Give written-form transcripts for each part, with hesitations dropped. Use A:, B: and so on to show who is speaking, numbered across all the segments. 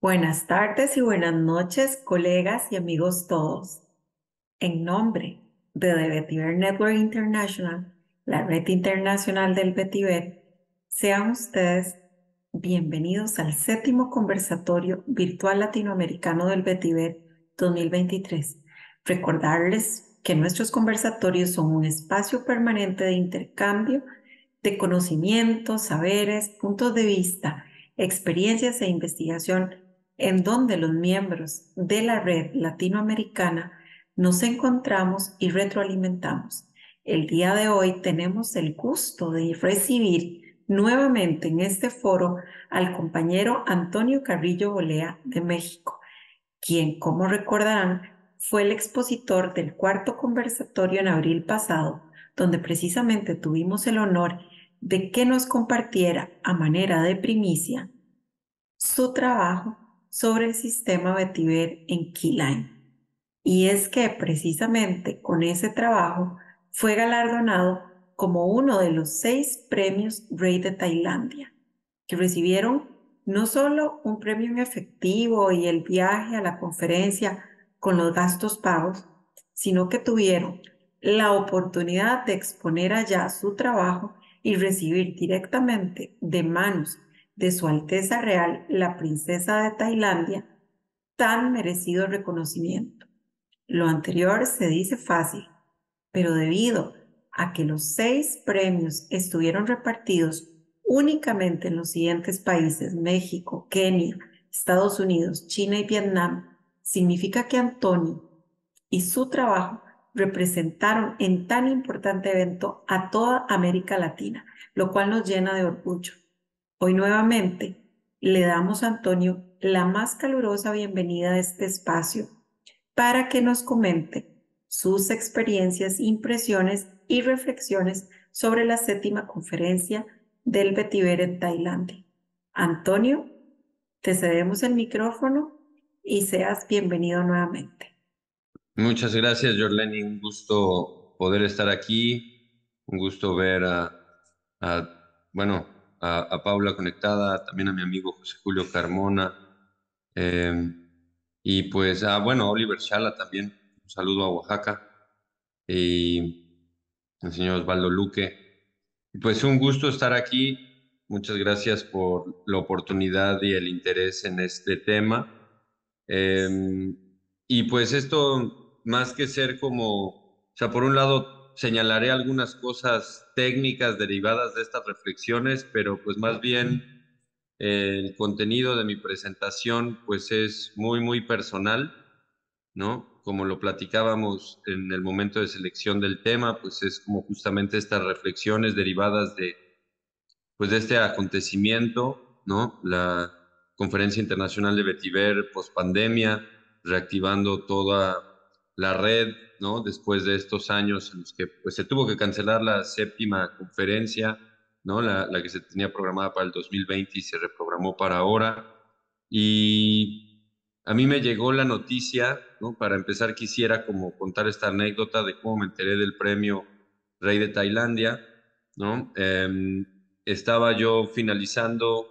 A: Buenas tardes y buenas noches, colegas y amigos todos. En nombre de The Vetiver Network International, la red internacional del Vetiver, sean ustedes bienvenidos al séptimo conversatorio virtual latinoamericano del Vetiver 2023. Recordarles que nuestros conversatorios son un espacio permanente de intercambio de conocimientos, saberes, puntos de vista, experiencias e investigación en donde los miembros de la red latinoamericana nos encontramos y retroalimentamos. El día de hoy tenemos el gusto de recibir nuevamente en este foro al compañero Antonio Carrillo Bolea de México, quien, como recordarán, fue el expositor del cuarto conversatorio en abril pasado, donde precisamente tuvimos el honor de que nos compartiera a manera de primicia su trabajo sobre el sistema vetiver en Keyline. Y es que precisamente con ese trabajo fue galardonado como uno de los 6 premios Rey de Tailandia, que recibieron no solo un premio en efectivo y el viaje a la conferencia con los gastos pagos, sino que tuvieron la oportunidad de exponer allá su trabajo y recibir directamente de manos de Su Alteza Real, la Princesa de Tailandia, tan merecido reconocimiento. Lo anterior se dice fácil, pero debido a que los 6 premios estuvieron repartidos únicamente en los siguientes países: México, Kenia, Estados Unidos, China y Vietnam, significa que Antonio y su trabajo representaron en tan importante evento a toda América Latina, lo cual nos llena de orgullo. Hoy nuevamente le damos a Antonio la más calurosa bienvenida a este espacio para que nos comente sus experiencias, impresiones y reflexiones sobre la séptima conferencia del Vetiver en Tailandia. Antonio, te cedemos el micrófono y seas bienvenido nuevamente.
B: Muchas gracias, Jorleni. Un gusto poder estar aquí. Un gusto ver bueno, a Paula conectada, también a mi amigo José Julio Carmona. eh, y pues, bueno, a Oliver Chala también. Un saludo a Oaxaca. Y el señor Osvaldo Luque. Y pues un gusto estar aquí. Muchas gracias por la oportunidad y el interés en este tema. Eh, y pues esto, más que ser como, o sea, por un lado señalaré algunas cosas técnicas derivadas de estas reflexiones, pero pues más bien el contenido de mi presentación pues es muy, muy personal, ¿no? Como lo platicábamos en el momento de selección del tema, pues es como justamente estas reflexiones derivadas pues de este acontecimiento, ¿no? La Conferencia Internacional de Vetiver post-pandemia, reactivando toda la red, ¿no? Después de estos años en los que pues, se tuvo que cancelar la séptima conferencia, ¿no? La que se tenía programada para el 2020 y se reprogramó para ahora. Y a mí me llegó la noticia, ¿no? Para empezar quisiera como contar esta anécdota de cómo me enteré del premio Rey de Tailandia, ¿no? Estaba yo finalizando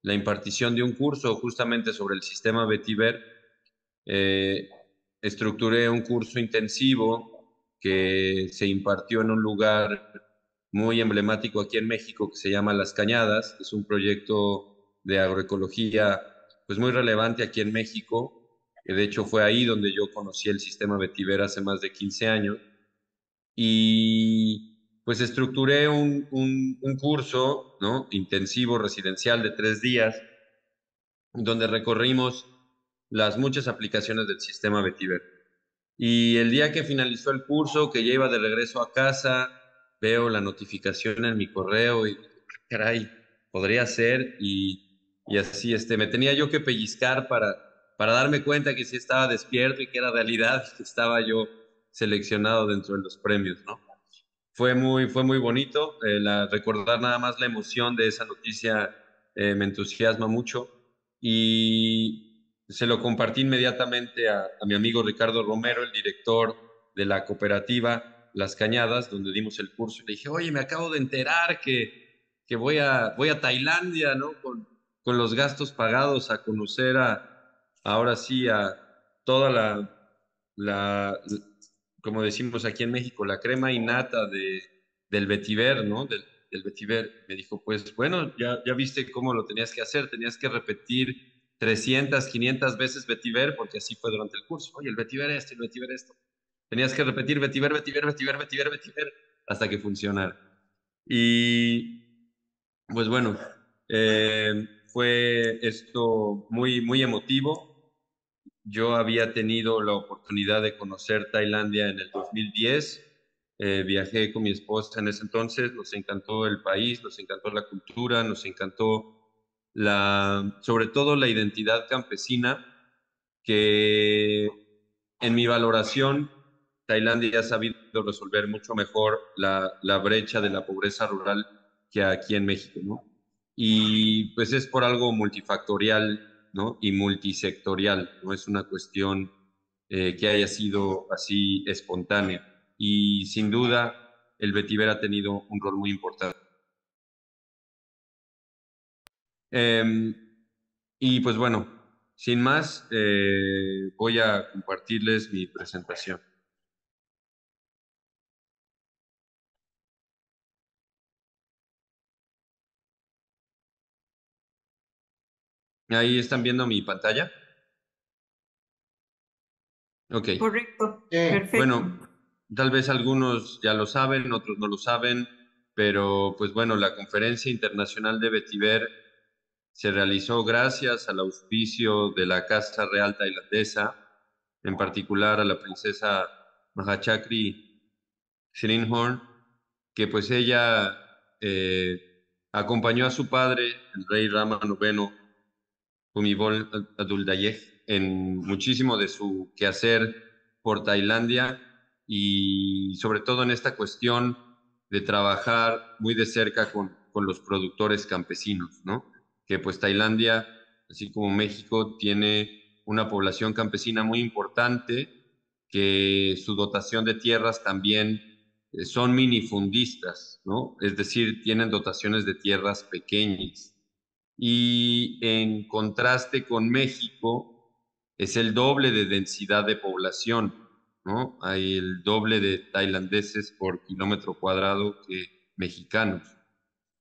B: la impartición de un curso justamente sobre el sistema Vetiver. Eh, Estructuré un curso intensivo que se impartió en un lugar muy emblemático aquí en México que se llama Las Cañadas. Es un proyecto de agroecología pues muy relevante aquí en México, que de hecho fue ahí donde yo conocí el sistema Vetiver hace más de 15 años. Y pues estructuré un curso, ¿no? Intensivo residencial de 3 días, donde recorrimos las muchas aplicaciones del sistema Vetiver. Y el día que finalizó el curso, que ya iba de regreso a casa, veo la notificación en mi correo y, caray, podría ser. Y así, me tenía yo que pellizcar para darme cuenta que sí estaba despierto y que era realidad, que estaba yo seleccionado dentro de los premios, ¿no? Fue muy bonito. Recordar nada más la emoción de esa noticia me entusiasma mucho. Y se lo compartí inmediatamente a mi amigo Ricardo Romero, el director de la cooperativa Las Cañadas, donde dimos el curso. Y le dije, oye, me acabo de enterar que voy a Tailandia, ¿no? con los gastos pagados a conocer ahora sí, a toda la, como decimos aquí en México, la crema innata del vetiver, ¿no? Del vetiver. Me dijo, pues bueno, ya viste cómo lo tenías que hacer, tenías que repetir 300, 500 veces vetiver, porque así fue durante el curso. Oye, el vetiver esto, el vetiver esto. Tenías que repetir vetiver, vetiver, vetiver, vetiver, vetiver, hasta que funcionara. Y pues bueno, fue esto muy, muy emotivo. Yo había tenido la oportunidad de conocer Tailandia en el 2010. Viajé con mi esposa en ese entonces. Nos encantó el país, nos encantó la cultura, nos encantó sobre todo la identidad campesina, que en mi valoración, Tailandia ha sabido resolver mucho mejor la brecha de la pobreza rural que aquí en México, ¿no? Y pues es por algo multifactorial, ¿no? Y multisectorial, no es una cuestión que haya sido así espontánea. Y sin duda, el vetiver ha tenido un rol muy importante. Eh, y pues bueno, sin más, voy a compartirles mi presentación. Ahí están viendo mi pantalla. Ok.
A: Correcto,
B: Bueno,
A: perfecto.
B: tal vez algunos ya lo saben, otros no lo saben, pero pues bueno, la Conferencia Internacional de Vetiver se realizó gracias al auspicio de la Casa Real Tailandesa, en particular a la princesa Mahachakri Sireenhorn, que pues ella acompañó a su padre, el rey Rama IX, Bhumibol Adulyadej, en muchísimo de su quehacer por Tailandia y sobre todo en esta cuestión de trabajar muy de cerca con los productores campesinos, ¿no? Que pues Tailandia, así como México, tiene una población campesina muy importante, que su dotación de tierras también son minifundistas, ¿no? Es decir, tienen dotaciones de tierras pequeñas. Y en contraste con México, es el doble de densidad de población, ¿no? Hay el doble de tailandeses por kilómetro cuadrado que mexicanos.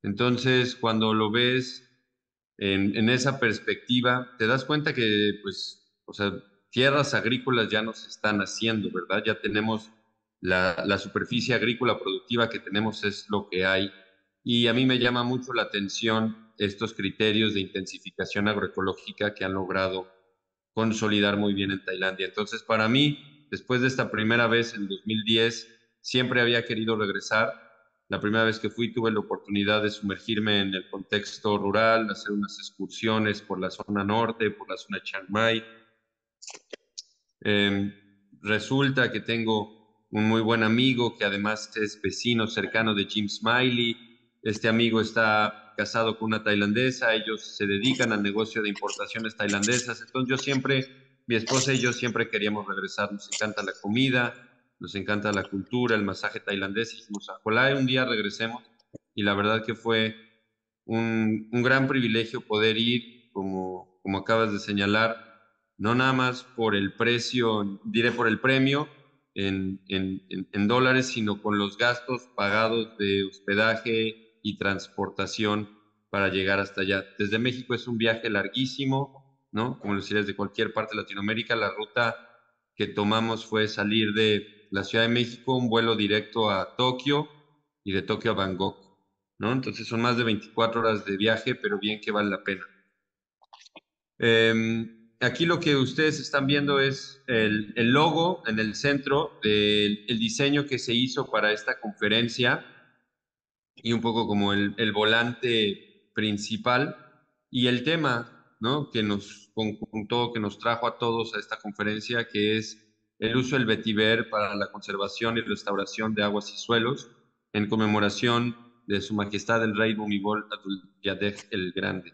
B: Entonces, cuando lo ves en esa perspectiva, te das cuenta que, pues, o sea, tierras agrícolas ya no se están haciendo, ¿verdad? Ya tenemos la superficie agrícola productiva que tenemos es lo que hay. Y a mí me llama mucho la atención estos criterios de intensificación agroecológica que han logrado consolidar muy bien en Tailandia. Entonces, para mí, después de esta primera vez en 2010, siempre había querido regresar. La primera vez que fui tuve la oportunidad de sumergirme en el contexto rural, hacer unas excursiones por la zona norte, por la zona de Chiang Mai. Eh, Resulta que tengo un muy buen amigo que además es vecino cercano de Jim Smiley. Este amigo está casado con una tailandesa, ellos se dedican al negocio de importaciones tailandesas. Entonces yo siempre, mi esposa y yo siempre queríamos regresar. Nos encanta la comida, nos encanta la cultura, el masaje tailandés. Y dijimos, ojalá un día regresemos. Y la verdad que fue un gran privilegio poder ir, como acabas de señalar, no nada más por el precio, diré por el premio en dólares, sino con los gastos pagados de hospedaje y transportación para llegar hasta allá. Desde México es un viaje larguísimo, ¿no? Como lo decías, de cualquier parte de Latinoamérica, la ruta que tomamos fue salir de la Ciudad de México, un vuelo directo a Tokio y de Tokio a Bangkok, ¿no? Entonces son más de 24 horas de viaje, pero bien que vale la pena. Aquí lo que ustedes están viendo es el logo en el centro del el diseño que se hizo para esta conferencia y un poco como el volante principal y el tema, ¿no? Que nos conjuntó, que nos trajo a todos a esta conferencia, que es el uso del vetiver para la conservación y restauración de aguas y suelos en conmemoración de Su Majestad el Rey Bhumibol Adulyadej el Grande,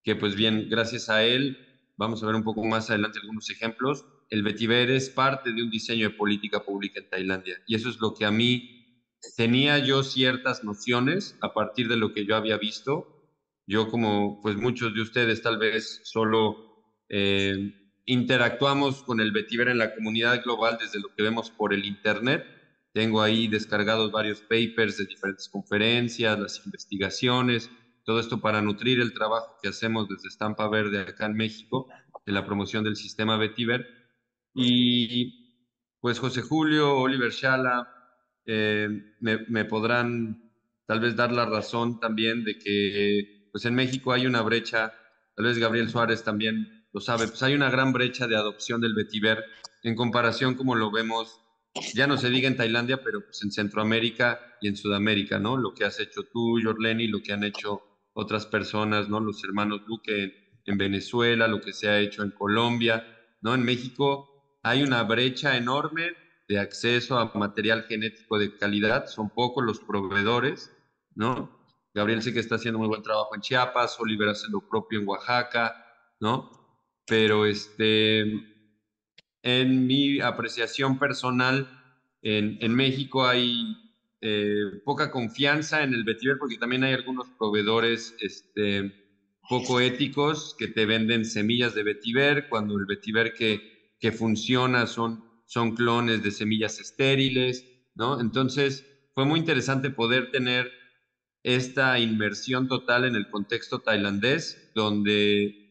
B: que pues bien, gracias a él, vamos a ver un poco más adelante algunos ejemplos, el vetiver es parte de un diseño de política pública en Tailandia y eso es lo que a mí tenía yo ciertas nociones a partir de lo que yo había visto, Yo como pues muchos de ustedes tal vez solo interactuamos con el vetiver en la comunidad global desde lo que vemos por el Internet. Tengo ahí descargados varios papers de diferentes conferencias, las investigaciones, todo esto para nutrir el trabajo que hacemos desde Estampa Verde acá en México en la promoción del sistema vetiver. Y pues José Julio, Oliver Shala, me podrán tal vez dar la razón también de que pues en México hay una brecha, tal vez Gabriel Suárez también lo sabe, pues hay una gran brecha de adopción del vetiver en comparación como lo vemos, ya no se diga en Tailandia, pero pues en Centroamérica y en Sudamérica, ¿no? Lo que has hecho tú, Jorleni, lo que han hecho otras personas, ¿no? Los hermanos Luque en Venezuela, lo que se ha hecho en Colombia, ¿no? En México hay una brecha enorme de acceso a material genético de calidad, son pocos los proveedores, ¿no? Gabriel sé que está haciendo muy buen trabajo en Chiapas, Oliver hace lo propio en Oaxaca, ¿no? Pero en mi apreciación personal, en México hay poca confianza en el vetiver porque también hay algunos proveedores poco éticos que te venden semillas de vetiver cuando el vetiver que funciona son clones de semillas estériles, ¿no? Entonces, fue muy interesante poder tener esta inmersión total en el contexto tailandés, donde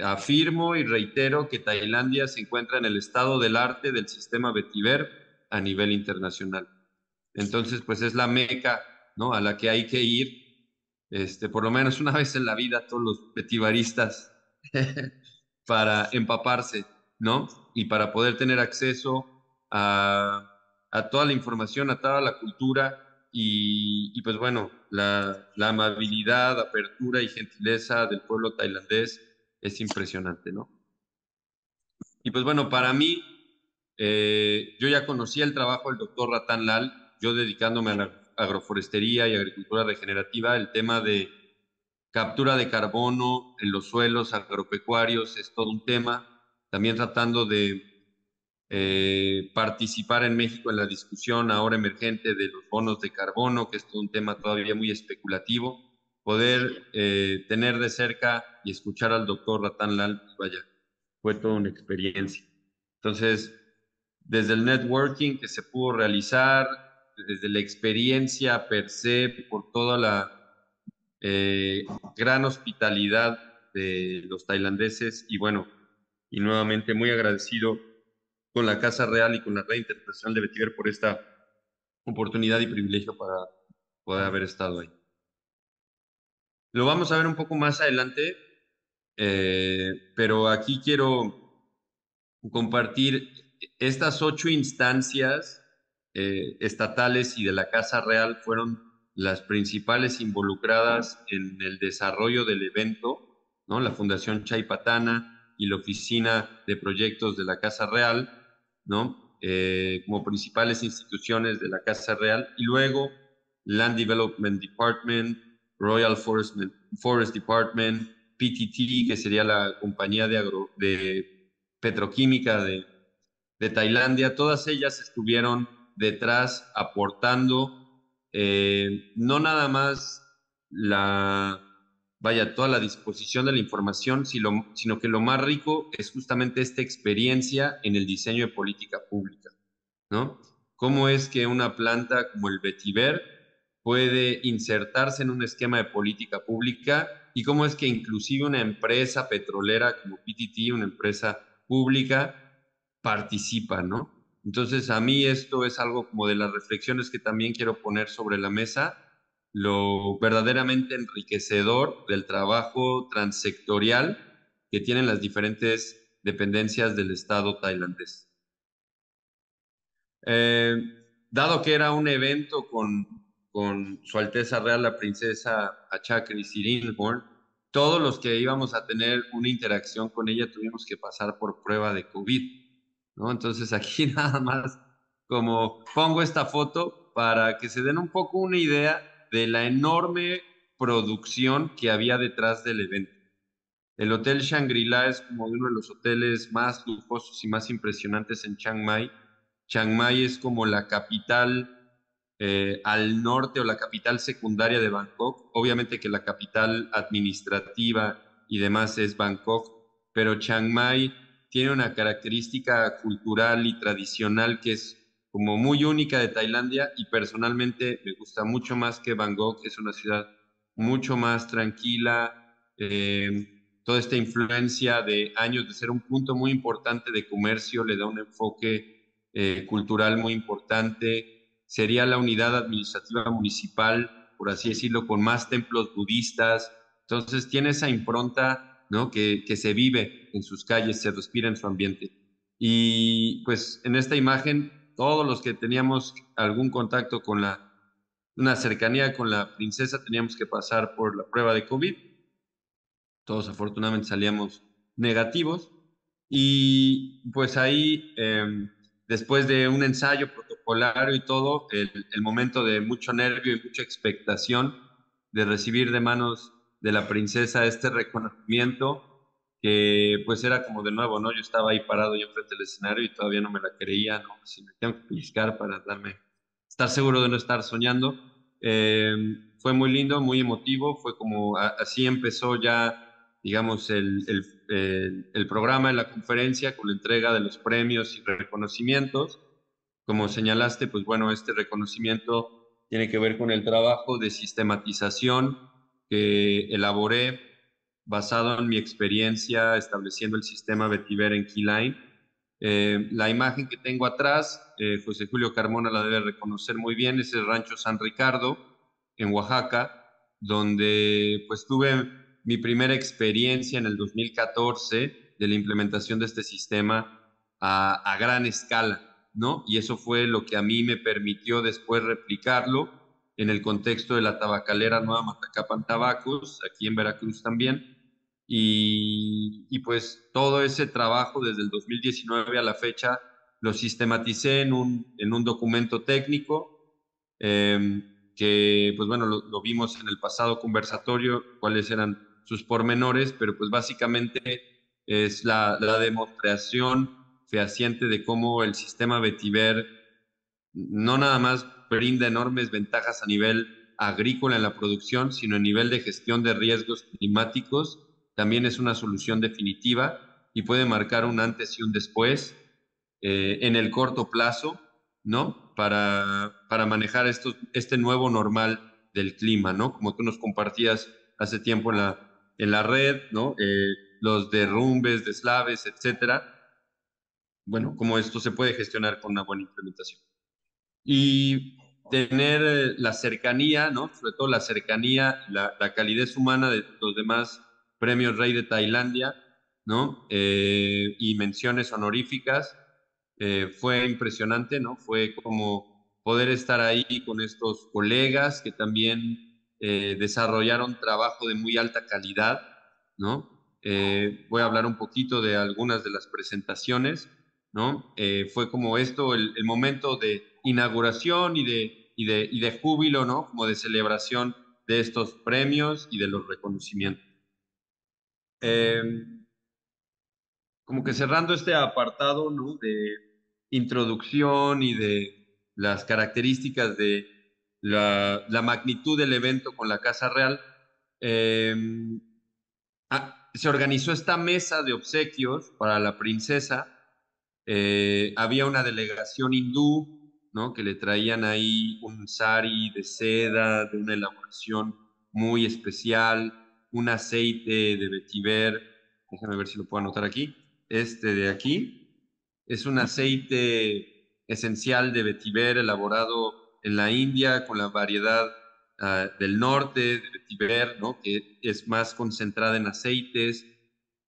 B: afirmo y reitero que Tailandia se encuentra en el estado del arte del sistema vetiver a nivel internacional. Entonces, pues es la meca, ¿no? A la que hay que ir, por lo menos una vez en la vida, todos los vetivaristas, para empaparse, ¿no? Y para poder tener acceso a toda la información, a toda la cultura y pues bueno, la amabilidad, apertura y gentileza del pueblo tailandés es impresionante, ¿no? Y pues bueno, para mí, yo ya conocía el trabajo del doctor Ratan Lal, yo dedicándome a la agroforestería y agricultura regenerativa, el tema de captura de carbono en los suelos agropecuarios es todo un tema, también tratando de participar en México en la discusión ahora emergente de los bonos de carbono, que es todo un tema todavía muy especulativo, poder tener de cerca y escuchar al doctor Ratan Lal, pues vaya, fue toda una experiencia. Entonces, desde el networking que se pudo realizar, desde la experiencia per se, por toda la eh, gran hospitalidad de los tailandeses y bueno, y nuevamente muy agradecido con la Casa Real y con la Red Internacional de Vetiver por esta oportunidad y privilegio para poder haber estado ahí. Lo vamos a ver un poco más adelante, pero aquí quiero compartir estas 8 instancias estatales y de la Casa Real fueron las principales involucradas en el desarrollo del evento, ¿no? La Fundación Chaypatana y la Oficina de Proyectos de la Casa Real, ¿no? Como principales instituciones de la Casa Real, y luego Land Development Department, Royal Forest Department, PTT, que sería la compañía de petroquímica de Tailandia, todas ellas estuvieron detrás aportando no nada más toda la disposición de la información, sino que lo más rico es justamente esta experiencia en el diseño de política pública, ¿no? ¿Cómo es que una planta como el vetiver puede insertarse en un esquema de política pública y cómo es que inclusive una empresa petrolera como PTT, una empresa pública, participa, ¿no? Entonces, a mí esto es algo como de las reflexiones que también quiero poner sobre la mesa, lo verdaderamente enriquecedor del trabajo transsectorial que tienen las diferentes dependencias del Estado tailandés. Eh, Dado que era un evento con Su Alteza Real, la princesa Achakri Sirindhorn, todos los que íbamos a tener una interacción con ella tuvimos que pasar por prueba de COVID, ¿no? Entonces aquí nada más como pongo esta foto para que se den un poco una idea de la enorme producción que había detrás del evento. El Hotel Shangri-La es como uno de los hoteles más lujosos y más impresionantes en Chiang Mai. Chiang Mai es como la capital al norte o la capital secundaria de Bangkok. Obviamente que la capital administrativa y demás es Bangkok, pero Chiang Mai tiene una característica cultural y tradicional que es como muy única de Tailandia y personalmente me gusta mucho más que Bangkok. Es una ciudad mucho más tranquila. Toda esta influencia de años de ser un punto muy importante de comercio le da un enfoque cultural muy importante. Sería la unidad administrativa municipal, por así decirlo, con más templos budistas. Entonces tiene esa impronta, ¿no? Que se vive en sus calles, se respira en su ambiente. Y pues en esta imagen, todos los que teníamos algún contacto con una cercanía con la princesa, teníamos que pasar por la prueba de COVID. Todos afortunadamente salíamos negativos. Y pues ahí, después de un ensayo protocolario y todo, el momento de mucho nervio y mucha expectación de recibir de manos de la princesa este reconocimiento, que pues era como de nuevo, ¿no? Yo estaba ahí parado yo frente al escenario y todavía no me la creía, ¿no? Si me tengo que pellizcar para estar seguro de no estar soñando. Fue muy lindo, muy emotivo, fue como así empezó ya, digamos, el programa en la conferencia con la entrega de los premios y reconocimientos. Como señalaste, pues bueno, este reconocimiento tiene que ver con el trabajo de sistematización que elaboré basado en mi experiencia estableciendo el sistema Vetiver en Keyline. La imagen que tengo atrás, José Julio Carmona la debe reconocer muy bien, es el Rancho San Ricardo en Oaxaca, donde pues tuve mi primera experiencia en el 2014 de la implementación de este sistema a gran escala, ¿no? Y eso fue lo que a mí me permitió después replicarlo en el contexto de la tabacalera Nueva Matacapan Tabacos, aquí en Veracruz también. Y pues todo ese trabajo desde el 2019 a la fecha lo sistematicé en un documento técnico que, pues bueno, lo vimos en el pasado conversatorio, cuáles eran sus pormenores, pero pues básicamente es la demostración fehaciente de cómo el sistema Vetiver no nada más brinda enormes ventajas a nivel agrícola en la producción, sino a nivel de gestión de riesgos climáticos, también es una solución definitiva y puede marcar un antes y un después en el corto plazo, ¿no? Para manejar este nuevo normal del clima, ¿no? Como tú nos compartías hace tiempo en la red, ¿no? Los derrumbes, deslaves, etcétera. Bueno, cómo esto se puede gestionar con una buena implementación y tener la cercanía, ¿no? Sobre todo la cercanía, la calidez humana de los demás premios Rey de Tailandia, ¿no? Y menciones honoríficas. Fue impresionante, ¿no? Fue como poder estar ahí con estos colegas que también desarrollaron trabajo de muy alta calidad, ¿no? Voy a hablar un poquito de algunas de las presentaciones, ¿no? Fue como esto, el momento de inauguración y de júbilo, ¿no? Como de celebración de estos premios y de los reconocimientos. Eh, Como que cerrando este apartado, ¿no? De introducción y de las características de la magnitud del evento con la Casa Real, eh, se organizó esta mesa de obsequios para la princesa. Había una delegación hindú, ¿no? Que le traían ahí un sari de seda, de una elaboración muy especial, un aceite de vetiver, déjame ver si lo puedo anotar aquí, este de aquí, es un aceite esencial de vetiver elaborado en la India con la variedad del norte de vetiver, ¿no? Que es más concentrada en aceites.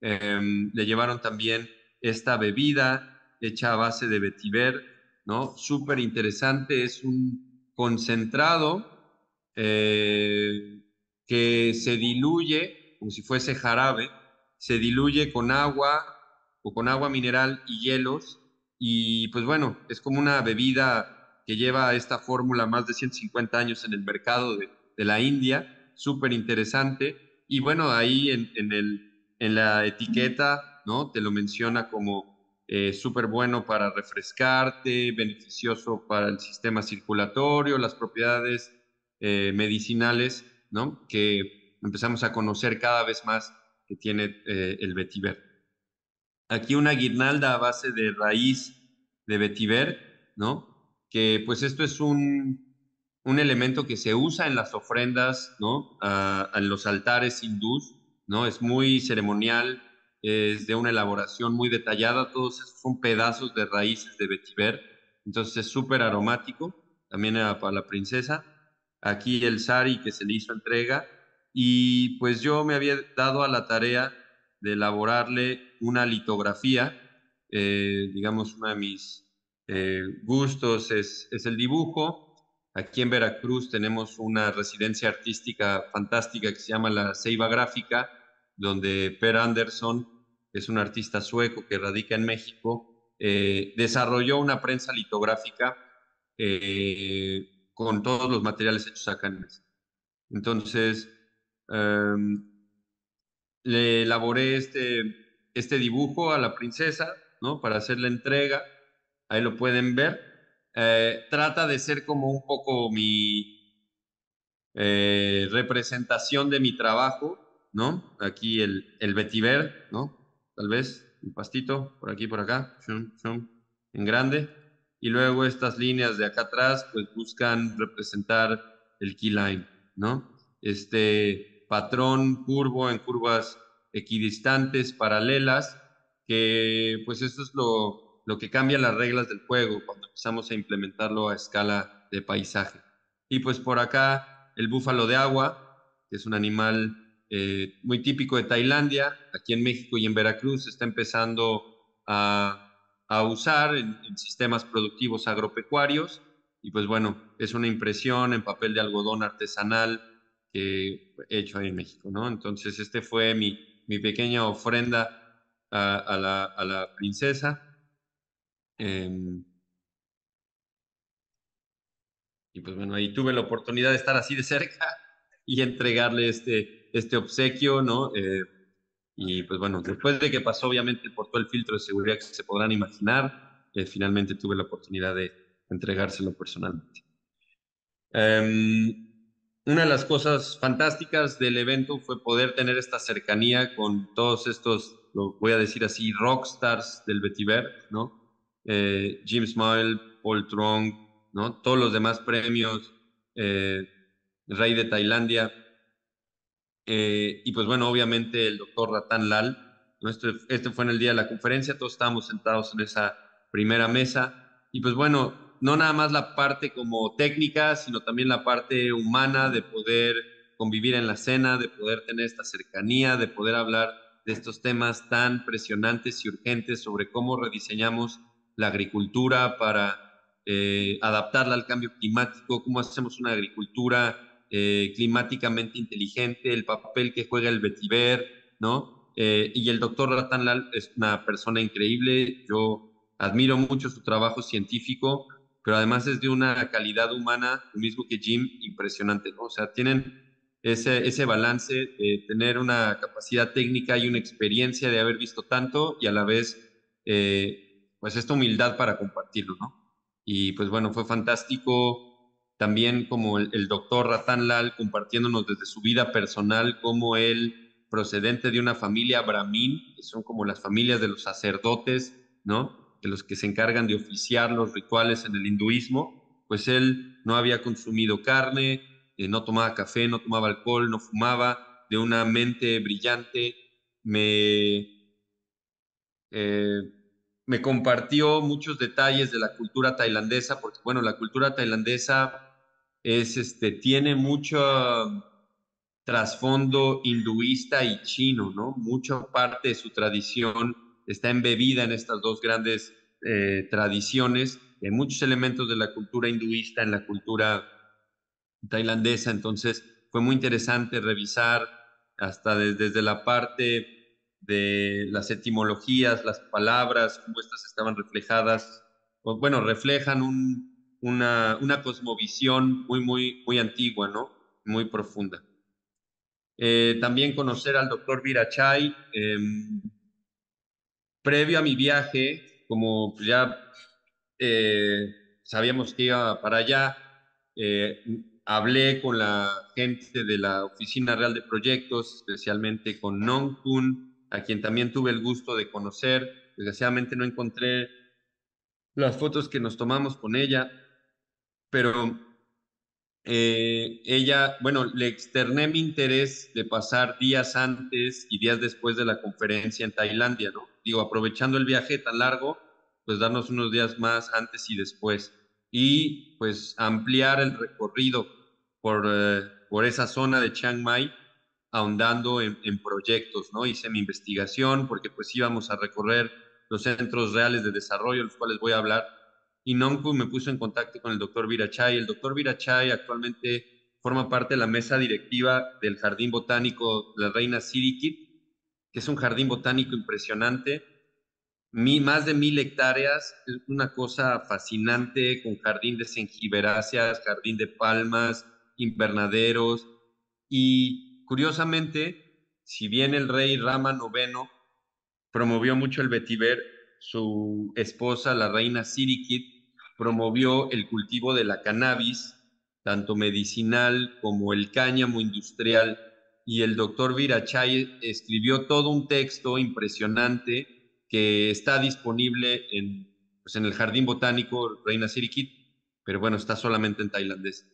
B: Le llevaron también esta bebida hecha a base de vetiver, ¿no? Súper interesante, es un concentrado que se diluye como si fuese jarabe, se diluye con agua o con agua mineral y hielos y pues bueno, es como una bebida que lleva esta fórmula más de 150 años en el mercado de la India, súper interesante y bueno, ahí en la etiqueta, ¿no? Te lo menciona como súper bueno para refrescarte, beneficioso para el sistema circulatorio, las propiedades medicinales, ¿no? Que empezamos a conocer cada vez más que tiene el vetiver. Aquí una guirnalda a base de raíz de vetiver, ¿no? Que pues esto es un elemento que se usa en las ofrendas, ¿no? En los altares hindús, ¿no? Es muy ceremonial, es de una elaboración muy detallada, todos esos son pedazos de raíces de vetiver, entonces es súper aromático, también era para la princesa. Aquí el sari que se le hizo entrega, y pues yo me había dado a la tarea de elaborarle una litografía. Digamos, uno de mis gustos es el dibujo. Aquí en Veracruz tenemos una residencia artística fantástica que se llama la Ceiba Gráfica, donde Per Anderson, que es un artista sueco que radica en México, desarrolló una prensa litográfica con todos los materiales hechos acá en México. Entonces, um, le elaboré este dibujo a la princesa, ¿no? Para hacer la entrega. Ahí lo pueden ver. Trata de ser como un poco mi representación de mi trabajo, ¿no? Aquí el vetiver, ¿no? Tal vez un pastito por aquí, por acá, shum, shum, en grande. Y luego estas líneas de acá atrás, pues buscan representar el keyline, ¿no? Este patrón curvo en curvas equidistantes, paralelas, que pues eso es lo que cambia las reglas del juego cuando empezamos a implementarlo a escala de paisaje. Y pues por acá el búfalo de agua, que es un animal muy típico de Tailandia, aquí en México y en Veracruz se está empezando a usar en sistemas productivos agropecuarios. Y pues bueno, es una impresión en papel de algodón artesanal que he hecho ahí en México, ¿no? Entonces este fue mi pequeña ofrenda a la princesa. Eh, y pues bueno, ahí tuve la oportunidad de estar así de cerca y entregarle este obsequio, ¿no? Y pues bueno, después de que pasó obviamente por todo el filtro de seguridad que se podrán imaginar, finalmente tuve la oportunidad de entregárselo personalmente. Una de las cosas fantásticas del evento fue poder tener esta cercanía con todos estos, lo voy a decir así, rockstars del vetiver, ¿no? Jim Smile, Paul Trong, ¿no? Todos los demás premios, eh, Rey de Tailandia, y pues bueno, obviamente el doctor Ratan Lal, ¿no? Este fue en el día de la conferencia, todos estábamos sentados en esa primera mesa, y pues bueno, no nada más la parte como técnica, sino también la parte humana de poder convivir en la cena, de poder tener esta cercanía, de poder hablar de estos temas tan presionantes y urgentes sobre cómo rediseñamos la agricultura para adaptarla al cambio climático, cómo hacemos una agricultura climáticamente inteligente, el papel que juega el vetiver, ¿no? Y el doctor Ratan Lal es una persona increíble, yo admiro mucho su trabajo científico, pero además es de una calidad humana, lo mismo que Jim, impresionante, ¿no? O sea, tienen ese balance de tener una capacidad técnica y una experiencia de haber visto tanto y a la vez, pues esta humildad para compartirlo, ¿no? Y pues bueno, fue fantástico también como el doctor Ratan Lal compartiéndonos desde su vida personal, como él, procedente de una familia brahmin, que son como las familias de los sacerdotes, ¿no? De los que se encargan de oficiar los rituales en el hinduismo, pues él no había consumido carne, no tomaba café, no tomaba alcohol, no fumaba, de una mente brillante, me, eh, me compartió muchos detalles de la cultura tailandesa, porque bueno, la cultura tailandesa tiene mucho trasfondo hinduista y chino, ¿no? Mucha parte de su tradición está embebida en estas dos grandes tradiciones. Hay muchos elementos de la cultura hinduista en la cultura tailandesa, entonces fue muy interesante revisar hasta desde la parte de las etimologías, las palabras, cómo estas estaban reflejadas, o, bueno, reflejan una cosmovisión muy antigua, ¿no? Muy profunda. También conocer al doctor Virachai. Previo a mi viaje, como ya sabíamos que iba para allá, eh, hablé con la gente de la Oficina Real de Proyectos, especialmente con Nong Kun, a quien también tuve el gusto de conocer. Desgraciadamente no encontré las fotos que nos tomamos con ella, pero ella, bueno, le externé mi interés de pasar días antes y días después de la conferencia en Tailandia, ¿no? Digo, aprovechando el viaje tan largo, pues darnos unos días más antes y después. Y pues ampliar el recorrido por esa zona de Chiang Mai, ahondando en proyectos, ¿no? Hice mi investigación porque pues íbamos a recorrer los centros reales de desarrollo, los cuales voy a hablar, y Nongpu me puso en contacto con el doctor Virachai. El doctor Virachai actualmente forma parte de la mesa directiva del Jardín Botánico de la Reina Sirikit, que es un jardín botánico impresionante, más de 1.000 hectáreas, es una cosa fascinante, con jardín de jengiberáceas, jardín de palmas, invernaderos, y curiosamente, si bien el rey Rama IX promovió mucho el vetiver, su esposa, la reina Sirikit, promovió el cultivo de la cannabis, tanto medicinal como el cáñamo industrial, y el doctor Virachai escribió todo un texto impresionante que está disponible pues en el Jardín Botánico Reina Sirikit, pero bueno, está solamente en tailandés.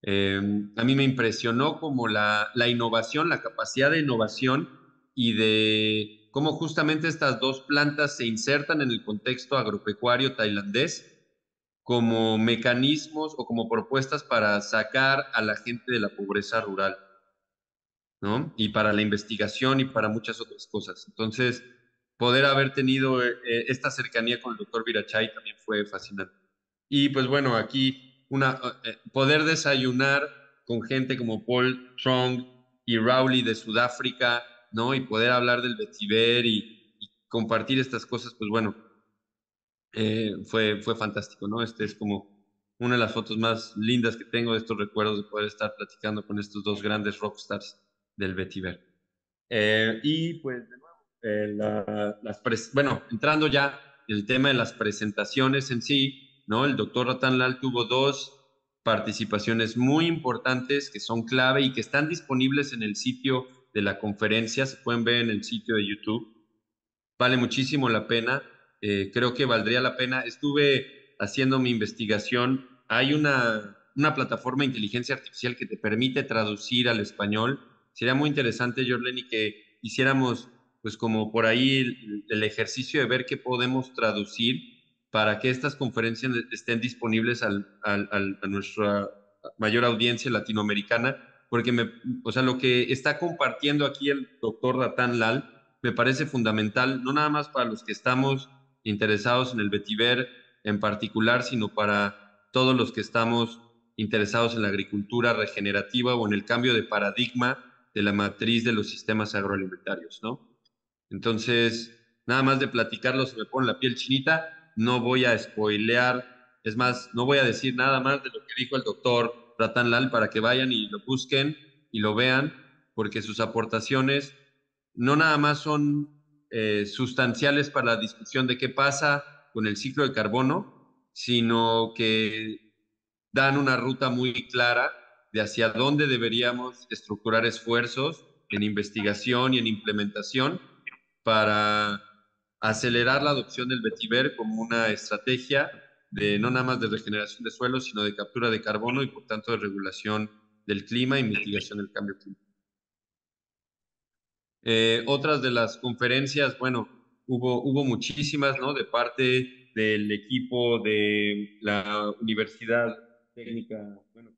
B: Eh, a mí me impresionó como la innovación, la capacidad de innovación y de cómo justamente estas dos plantas se insertan en el contexto agropecuario tailandés como mecanismos o como propuestas para sacar a la gente de la pobreza rural, ¿no? Y para la investigación y para muchas otras cosas. Entonces, poder haber tenido esta cercanía con el doctor Virachai también fue fascinante. Y pues bueno, aquí poder desayunar con gente como Paul Trong y Rowley de Sudáfrica, ¿no? Y poder hablar del vetiver y compartir estas cosas, pues bueno, fue fantástico, ¿no? Este es como una de las fotos más lindas que tengo de estos recuerdos de poder estar platicando con estos dos grandes rockstars del vetiver. Y pues de nuevo, bueno, entrando ya en el tema de las presentaciones en sí, ¿no? El doctor Ratan Lal tuvo dos participaciones muy importantes que son clave y que están disponibles en el sitio de la conferencia, se pueden ver en el sitio de YouTube. Vale muchísimo la pena, creo que valdría la pena. Estuve haciendo mi investigación. Hay una plataforma de inteligencia artificial que te permite traducir al español. Sería muy interesante, Jorleni, que hiciéramos, pues como por ahí el ejercicio de ver qué podemos traducir para que estas conferencias estén disponibles a nuestra mayor audiencia latinoamericana, porque o sea, lo que está compartiendo aquí el doctor Ratan Lal me parece fundamental, no nada más para los que estamos interesados en el vetiver en particular, sino para todos los que estamos interesados en la agricultura regenerativa o en el cambio de paradigma de la matriz de los sistemas agroalimentarios, ¿no? Entonces, nada más de platicarlo se me pone la piel chinita, no voy a spoilear, es más, no voy a decir nada más de lo que dijo el doctor Ratan Lal para que vayan y lo busquen y lo vean, porque sus aportaciones no nada más son sustanciales para la discusión de qué pasa con el ciclo de carbono, sino que dan una ruta muy clara de hacia dónde deberíamos estructurar esfuerzos en investigación y en implementación para acelerar la adopción del vetiver como una estrategia de no nada más de regeneración de suelos, sino de captura de carbono y por tanto de regulación del clima y mitigación del cambio climático. Otras de las conferencias, bueno, hubo muchísimas, ¿no? De parte del equipo de la Universidad Técnica, bueno,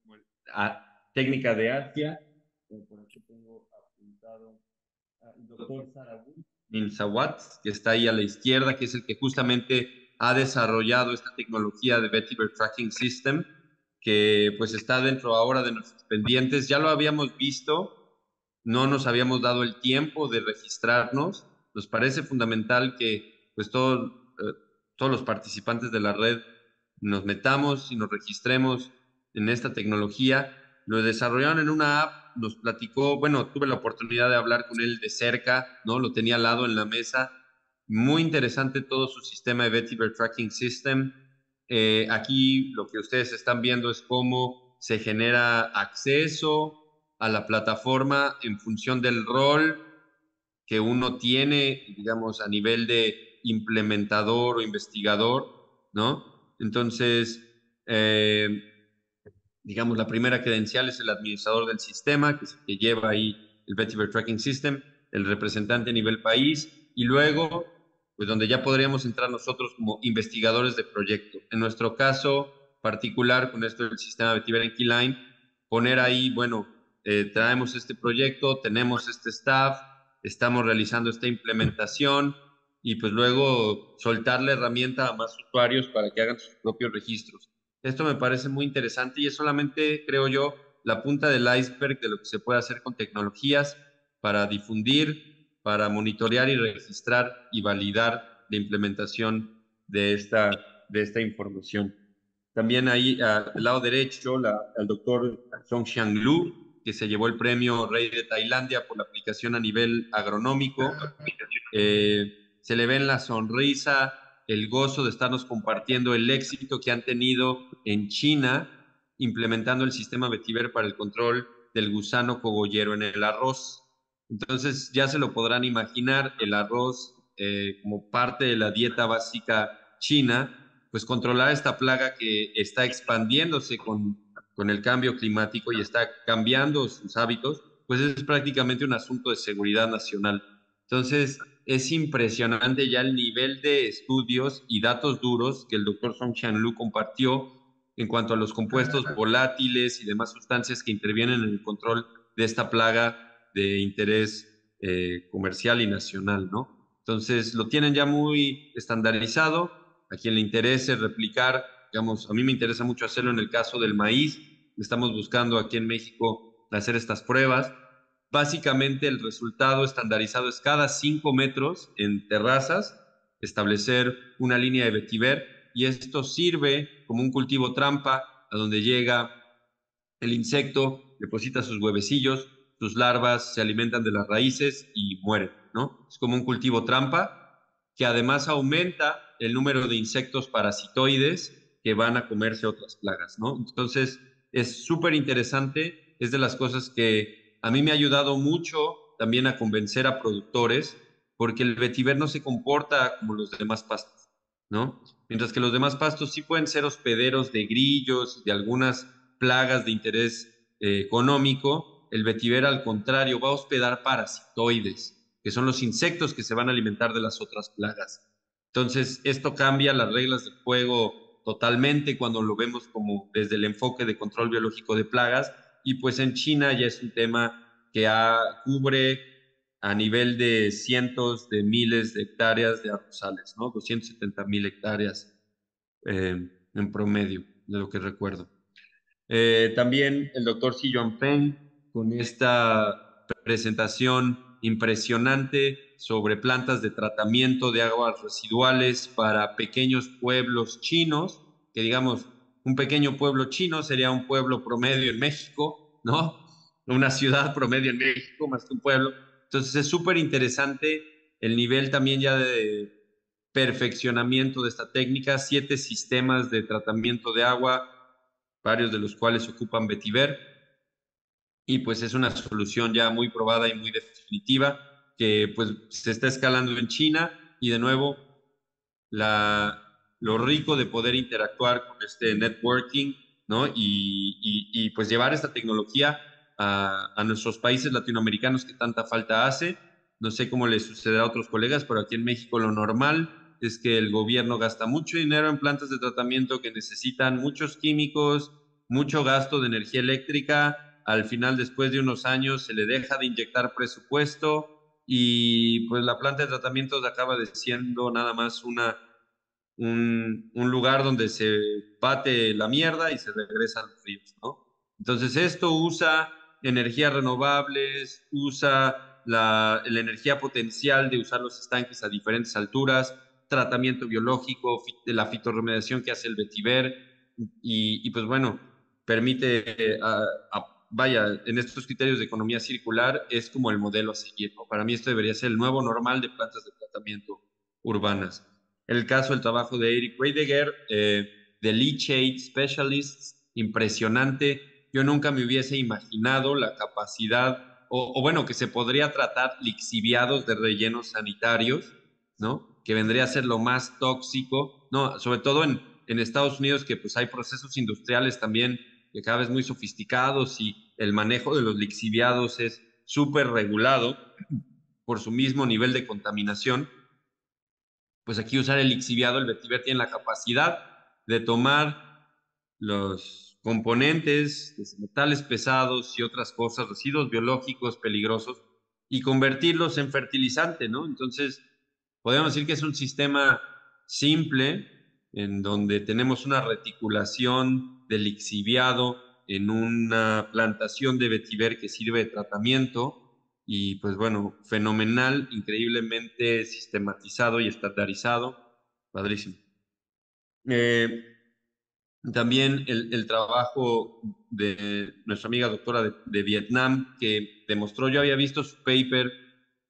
B: Técnica de Asia. Por aquí tengo apuntado al doctor Sarawut Ninsawat, que está ahí a la izquierda, que es el que justamente ha desarrollado esta tecnología de Vetiver Tracking System, que pues está dentro ahora de nuestros pendientes. Ya lo habíamos visto, no nos habíamos dado el tiempo de registrarnos. Nos parece fundamental que pues todos los participantes de la red nos metamos y nos registremos en esta tecnología. Lo desarrollaron en una app, nos platicó, bueno, tuve la oportunidad de hablar con él de cerca, ¿no? Lo tenía al lado en la mesa Muy interesante todo su sistema de Vetiver Tracking System. Aquí lo que ustedes están viendo es cómo se genera acceso a la plataforma en función del rol que uno tiene, digamos, a nivel de implementador o investigador, ¿no? Entonces, digamos, la primera credencial es el administrador del sistema, que es el que lleva ahí el Vetiver Tracking System, el representante a nivel país, y luego, pues donde ya podríamos entrar nosotros como investigadores de proyecto. En nuestro caso particular, con esto del sistema Vetiver en Keyline, poner ahí, bueno, traemos este proyecto, tenemos este staff, estamos realizando esta implementación, y pues luego soltar la herramienta a más usuarios para que hagan sus propios registros. Esto me parece muy interesante y es solamente, creo yo, la punta del iceberg de lo que se puede hacer con tecnologías para difundir, para monitorear y registrar y validar la implementación de esta información. También ahí al lado derecho, el doctor Song Lu, que se llevó el premio Rey de Tailandia por la aplicación a nivel agronómico. Se le ve en la sonrisa el gozo de estarnos compartiendo el éxito que han tenido en China implementando el sistema vetiver para el control del gusano cogollero en el arroz. Entonces ya se lo podrán imaginar, el arroz como parte de la dieta básica china, pues controlar esta plaga que está expandiéndose con el cambio climático y está cambiando sus hábitos, pues es prácticamente un asunto de seguridad nacional. Entonces, es impresionante ya el nivel de estudios y datos duros que el doctor Song Lu compartió en cuanto a los compuestos volátiles y demás sustancias que intervienen en el control de esta plaga de interés comercial y nacional, ¿no? Entonces, lo tienen ya muy estandarizado. A quien le interese replicar, digamos, a mí me interesa mucho hacerlo en el caso del maíz. Estamos buscando aquí en México hacer estas pruebas. Básicamente el resultado estandarizado es cada 5 metros en terrazas establecer una línea de vetiver y esto sirve como un cultivo trampa a donde llega el insecto, deposita sus huevecillos, sus larvas se alimentan de las raíces y mueren, ¿no? Es como un cultivo trampa que además aumenta el número de insectos parasitoides que van a comerse otras plagas, ¿no? Entonces, es súper interesante, es de las cosas que a mí me ha ayudado mucho también a convencer a productores, porque el vetiver no se comporta como los demás pastos, ¿no? Mientras que los demás pastos sí pueden ser hospederos de grillos, de algunas plagas de interés económico, el vetiver al contrario va a hospedar parasitoides, que son los insectos que se van a alimentar de las otras plagas. Entonces, esto cambia las reglas del juego totalmente cuando lo vemos como desde el enfoque de control biológico de plagas, y pues en China ya es un tema que cubre a nivel de cientos de miles de hectáreas de arrozales, ¿no? 270,000 hectáreas en promedio, de lo que recuerdo. También el doctor Xi Jinping con esta presentación impresionante sobre plantas de tratamiento de aguas residuales para pequeños pueblos chinos, que digamos, un pequeño pueblo chino sería un pueblo promedio en México, ¿no? Una ciudad promedio en México más que un pueblo. Entonces es súper interesante el nivel también ya de perfeccionamiento de esta técnica, 7 sistemas de tratamiento de agua, varios de los cuales ocupan vetiver, y pues es una solución ya muy probada y muy definitiva que pues se está escalando en China y de nuevo lo rico de poder interactuar con este networking, ¿no? Y pues llevar esta tecnología a nuestros países latinoamericanos que tanta falta hace. No sé cómo le sucederá a otros colegas, pero aquí en México lo normal es que el gobierno gasta mucho dinero en plantas de tratamiento que necesitan muchos químicos, mucho gasto de energía eléctrica. Al final, después de unos años, se le deja de inyectar presupuesto y pues la planta de tratamiento acaba de siendo nada más un lugar donde se bate la mierda y se regresa a los ríos, ¿no? Entonces esto usa energías renovables, usa la energía potencial de usar los estanques a diferentes alturas, tratamiento biológico, la fitorremediación que hace el vetiver pues bueno, permite, vaya, en estos criterios de economía circular es como el modelo a seguir, ¿no? Para mí esto debería ser el nuevo normal de plantas de tratamiento urbanas. El caso del trabajo de Eric Weidegger, de Leachate Specialists, impresionante. Yo nunca me hubiese imaginado la capacidad, o bueno, que se podría tratar lixiviados de rellenos sanitarios, ¿no? Que vendría a ser lo más tóxico, ¿no? Sobre todo en Estados Unidos, que pues hay procesos industriales también que cada vez muy sofisticados y el manejo de los lixiviados es súper regulado por su mismo nivel de contaminación. Pues aquí usar el lixiviado, el vetiver tiene la capacidad de tomar los componentes, metales pesados y otras cosas, residuos biológicos peligrosos, y convertirlos en fertilizante, ¿no? Entonces, podemos decir que es un sistema simple en donde tenemos una reticulación de lixiviado en una plantación de vetiver que sirve de tratamiento y pues bueno, fenomenal, increíblemente sistematizado y estandarizado, padrísimo. Eh, También el trabajo de nuestra amiga doctora de Vietnam, que demostró, yo había visto su paper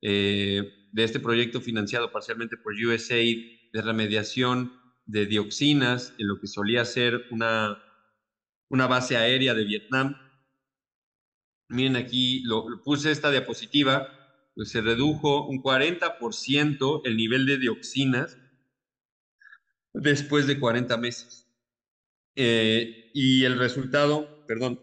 B: de este proyecto financiado parcialmente por USAID de remediación de dioxinas en lo que solía ser una base aérea de Vietnam. Miren aquí, lo puse esta diapositiva, pues se redujo un 40% el nivel de dioxinas después de 40 meses. Y el resultado, perdón,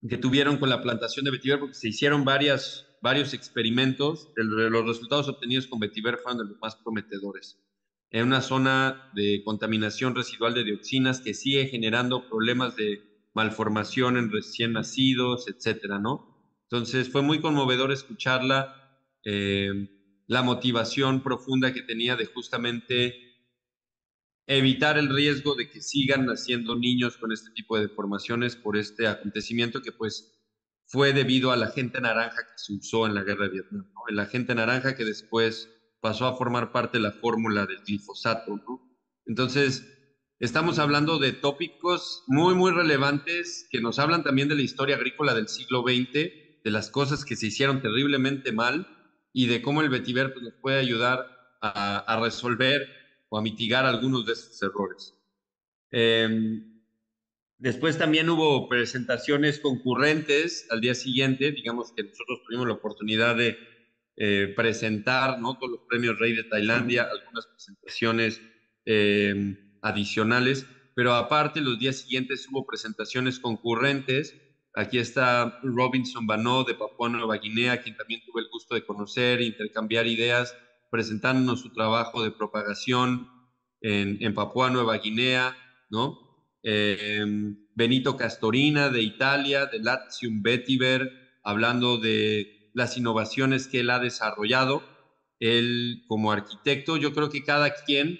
B: que tuvieron con la plantación de vetiver, porque se hicieron varios experimentos, los resultados obtenidos con vetiver fueron de los más prometedores. En una zona de contaminación residual de dioxinas que sigue generando problemas de malformación en recién nacidos, etcétera, ¿no? Entonces fue muy conmovedor escucharla, la motivación profunda que tenía de justamente evitar el riesgo de que sigan naciendo niños con este tipo de deformaciones por este acontecimiento que pues fue debido a la agente naranja que se usó en la guerra de Vietnam, ¿no? El agente naranja que después pasó a formar parte de la fórmula del glifosato, ¿no? Entonces, estamos hablando de tópicos muy, muy relevantes que nos hablan también de la historia agrícola del siglo XX, de las cosas que se hicieron terriblemente mal y de cómo el vetiver pues, nos puede ayudar a resolver o a mitigar algunos de esos errores. Eh, Después también hubo presentaciones concurrentes al día siguiente, digamos que nosotros tuvimos la oportunidad de presentar, ¿no? Todos los premios Rey de Tailandia, algunas presentaciones adicionales, pero aparte los días siguientes hubo presentaciones concurrentes. Aquí está Robinson Bano de Papúa Nueva Guinea, quien también tuve el gusto de conocer, intercambiar ideas, presentándonos su trabajo de propagación en Papúa Nueva Guinea, ¿no? Benito Castorina de Italia, de Latium Vetiver, hablando de las innovaciones que él ha desarrollado. Él como arquitecto, yo creo que cada quien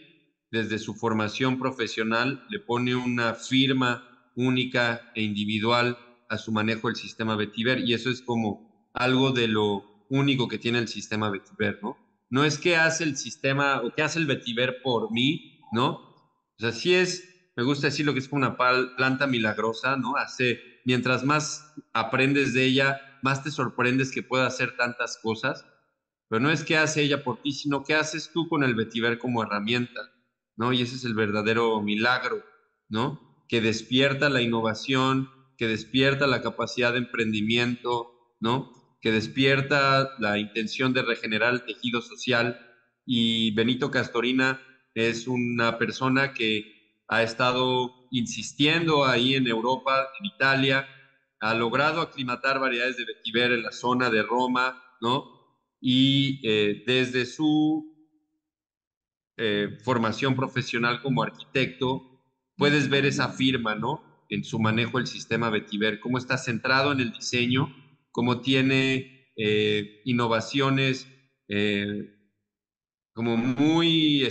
B: desde su formación profesional le pone una firma única e individual a su manejo del sistema Vetiver y eso es como algo de lo único que tiene el sistema Vetiver, ¿no? No es que hace el sistema o que hace el Vetiver por mí, ¿no? O sea, sí es, me gusta decir lo que es como una planta milagrosa, ¿no? Mientras más aprendes de ella, más te sorprendes que pueda hacer tantas cosas, pero no es que hace ella por ti, sino que haces tú con el vetiver como herramienta, ¿no? Y ese es el verdadero milagro, ¿no? Que despierta la innovación, que despierta la capacidad de emprendimiento, ¿no? Que despierta la intención de regenerar el tejido social. Y Benito Castorina es una persona que ha estado insistiendo ahí en Europa, en Italia, ha logrado aclimatar variedades de vetiver en la zona de Roma, ¿no? Y desde su formación profesional como arquitecto, puedes ver esa firma, ¿no? En su manejo del sistema Vetiver, cómo está centrado en el diseño, cómo tiene innovaciones como muy,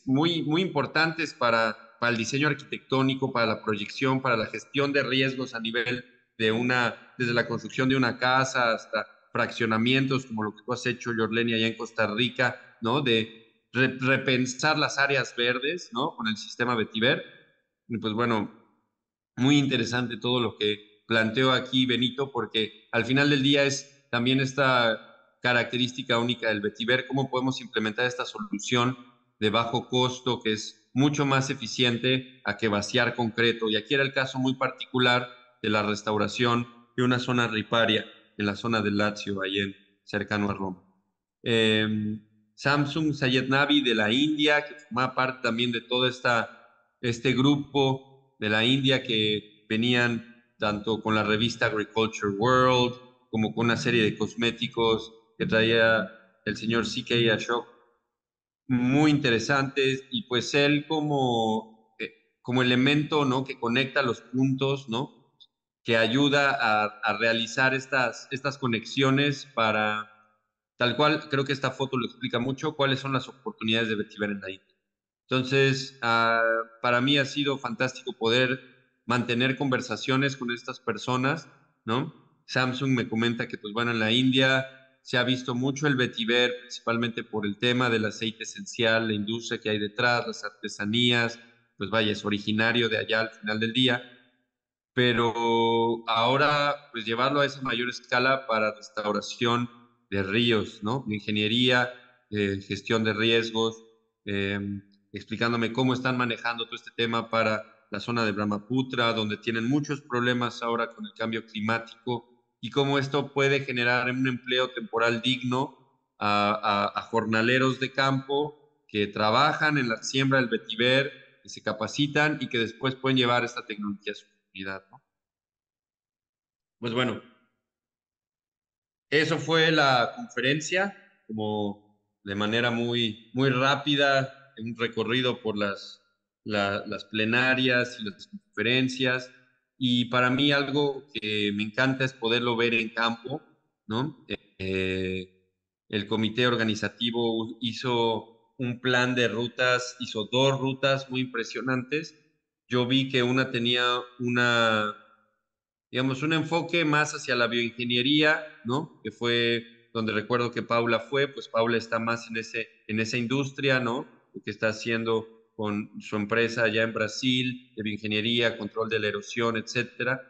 B: muy importantes para el diseño arquitectónico, para la proyección, para la gestión de riesgos a nivel desde la construcción de una casa hasta fraccionamientos, como lo que tú has hecho, Yorleni, allá en Costa Rica, ¿no? De repensar las áreas verdes, ¿no? Con el sistema Vetiver. Y pues bueno, muy interesante todo lo que planteó aquí Benito, porque al final del día es también esta característica única del vetiver, cómo podemos implementar esta solución de bajo costo que es mucho más eficiente a que vaciar concreto. Y aquí era el caso muy particular de la restauración de una zona riparia en la zona del Lazio, ahí cercano a Roma. Samsung Sayed Navi de la India, que formaba parte también de todo este grupo de la India que venían tanto con la revista Agriculture World como con una serie de cosméticos que traía el señor C.K. Ashok, muy interesantes, y pues él como elemento, ¿no? Que conecta los puntos, ¿no? Que ayuda a realizar estas conexiones para, tal cual, creo que esta foto lo explica mucho, cuáles son las oportunidades de vetiver en la India. Entonces, para mí ha sido fantástico poder mantener conversaciones con estas personas, ¿no? Samsung me comenta que, pues bueno, en la India se ha visto mucho el vetiver, principalmente por el tema del aceite esencial, la industria que hay detrás, las artesanías, pues vaya, es originario de allá al final del día, pero ahora, pues llevarlo a esa mayor escala para restauración de ríos, ¿no? De ingeniería, gestión de riesgos, eh, explicándome cómo están manejando todo este tema para la zona de Brahmaputra, donde tienen muchos problemas ahora con el cambio climático, y cómo esto puede generar un empleo temporal digno a jornaleros de campo que trabajan en la siembra del vetiver, que se capacitan y que después pueden llevar esta tecnología a su comunidad, ¿no? Pues bueno, eso fue la conferencia, como de manera muy rápida, un recorrido por las plenarias y las conferencias. Y para mí algo que me encanta es poderlo ver en campo, ¿no? El comité organizativo hizo un plan de rutas, hizo 2 rutas muy impresionantes. Yo vi que una tenía digamos, un enfoque más hacia la bioingeniería, ¿no? Que fue donde recuerdo que Paula fue, pues Paula está más en esa industria, ¿no? Lo que está haciendo con su empresa allá en Brasil, de bioingeniería, control de la erosión, etcétera.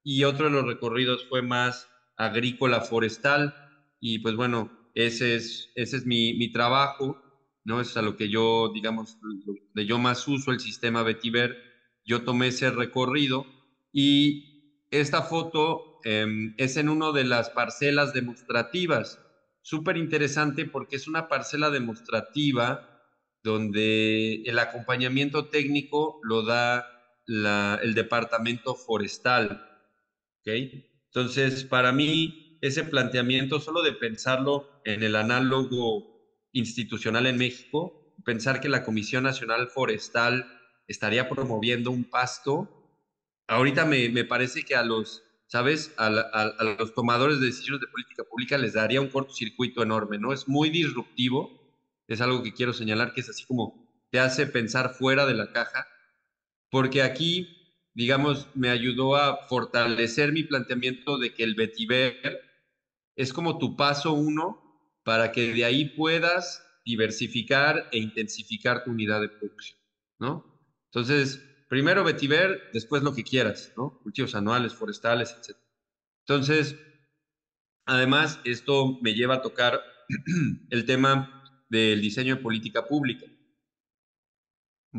B: Y otro de los recorridos fue más agrícola forestal, y pues bueno, ese es mi trabajo, ¿no? Es a lo que yo, digamos, de yo más uso el sistema Vetiver. Yo tomé ese recorrido, y esta foto es en una de las parcelas demostrativas. Súper interesante porque es una parcela demostrativa donde el acompañamiento técnico lo da el departamento forestal. ¿Ok? Entonces, para mí, ese planteamiento, solo de pensarlo en el análogo institucional en México, pensar que la Comisión Nacional Forestal estaría promoviendo un pasto. Ahorita me parece que ¿sabes? A los tomadores de decisiones de política pública les daría un cortocircuito enorme, ¿no? Es muy disruptivo, es algo que quiero señalar, que es así como te hace pensar fuera de la caja, porque aquí, digamos, me ayudó a fortalecer mi planteamiento de que el vetiver es como tu paso uno para que de ahí puedas diversificar e intensificar tu unidad de producción, ¿no? Entonces, primero vetiver, después lo que quieras, ¿no? Cultivos anuales, forestales, etc. Entonces, además, esto me lleva a tocar el tema del diseño de política pública,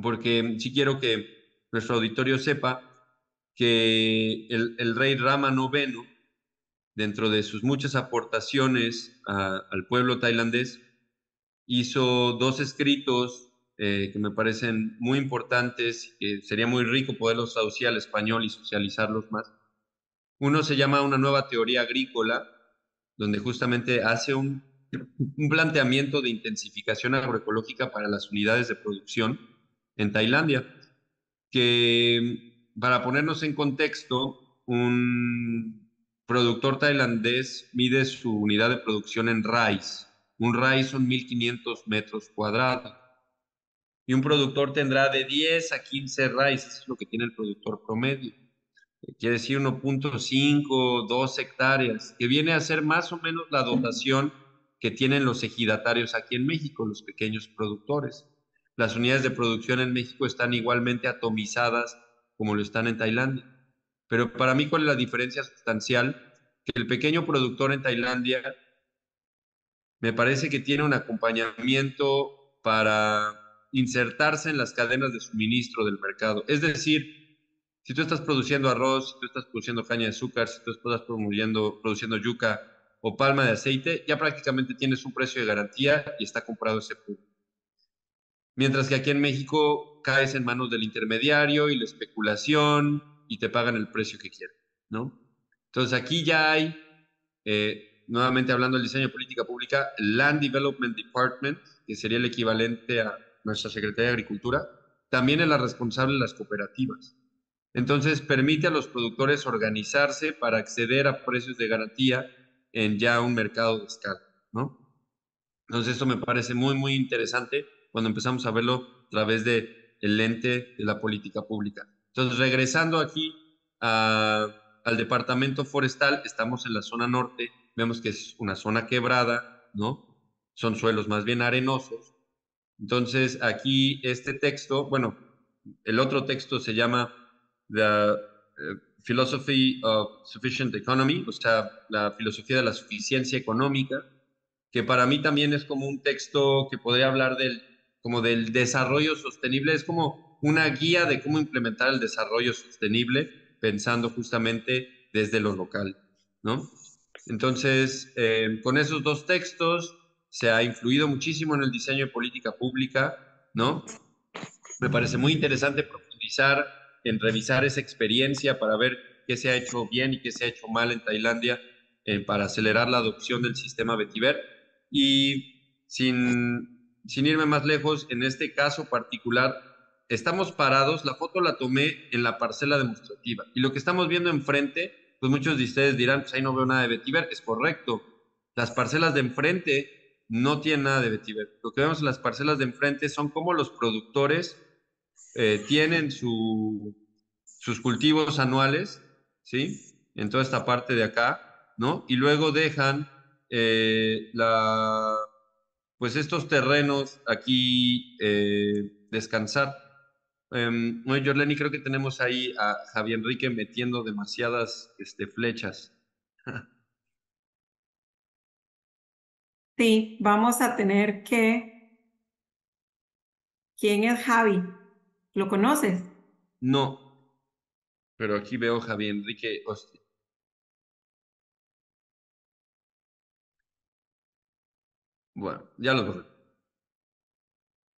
B: porque sí quiero que nuestro auditorio sepa que el rey Rama IX, dentro de sus muchas aportaciones al pueblo tailandés, hizo 2 escritos que me parecen muy importantes, que sería muy rico poderlos traducir al español y socializarlos más. Uno se llama Una nueva teoría agrícola, donde justamente hace un planteamiento de intensificación agroecológica para las unidades de producción en Tailandia, que, para ponernos en contexto, un productor tailandés mide su unidad de producción en RAIs. Un RAIs son 1.500 metros cuadrados. Y un productor tendrá de 10 a 15 RAIs, eso es lo que tiene el productor promedio. Quiere decir 1.5, 2 hectáreas, que viene a ser más o menos la dotación que tienen los ejidatarios aquí en México, los pequeños productores. Las unidades de producción en México están igualmente atomizadas como lo están en Tailandia. Pero para mí, ¿cuál es la diferencia sustancial? Que el pequeño productor en Tailandia me parece que tiene un acompañamiento para insertarse en las cadenas de suministro del mercado. Es decir, si tú estás produciendo arroz, si tú estás produciendo caña de azúcar, si tú estás produciendo yuca o palma de aceite, ya prácticamente tienes un precio de garantía y está comprado ese producto. Mientras que aquí en México caes en manos del intermediario y la especulación y te pagan el precio que quieren, ¿no? Entonces aquí ya hay, nuevamente hablando del diseño de política pública, Land Development Department, que sería el equivalente a nuestra Secretaría de Agricultura, también es la responsable de las cooperativas. Entonces permite a los productores organizarse para acceder a precios de garantía en ya un mercado de escala, ¿no? Entonces, esto me parece muy, muy interesante cuando empezamos a verlo a través de el lente de la política pública. Entonces, regresando aquí al departamento forestal, estamos en la zona norte, vemos que es una zona quebrada, ¿no? Son suelos más bien arenosos. Entonces, aquí este texto, bueno, el otro texto se llama The Philosophy of Sufficient Economy, o sea, la filosofía de la suficiencia económica, que para mí también es como un texto que podría hablar como del desarrollo sostenible, es como una guía de cómo implementar el desarrollo sostenible, pensando justamente desde lo local, ¿no? Entonces, con esos dos textos se ha influido muchísimo en el diseño de política pública, ¿no? Me parece muy interesante profundizar en revisar esa experiencia para ver qué se ha hecho bien y qué se ha hecho mal en Tailandia para acelerar la adopción del sistema Vetiver. Y sin irme más lejos, en este caso particular, estamos parados, la foto la tomé en la parcela demostrativa y lo que estamos viendo enfrente, pues muchos de ustedes dirán, pues ahí no veo nada de Vetiver, es correcto. Las parcelas de enfrente no tienen nada de vetiver. Lo que vemos en las parcelas de enfrente son como los productores tienen sus cultivos anuales, ¿sí? En toda esta parte de acá, ¿no? Y luego dejan pues estos terrenos aquí descansar. Oye, Jorleni, creo que tenemos ahí a Javier Enrique metiendo demasiadas flechas.
A: Sí, vamos a tener que... ¿Quién es Javi? ¿Lo conoces?
B: No, pero aquí veo Javier Enrique. Hostia. Bueno, ya lo borré.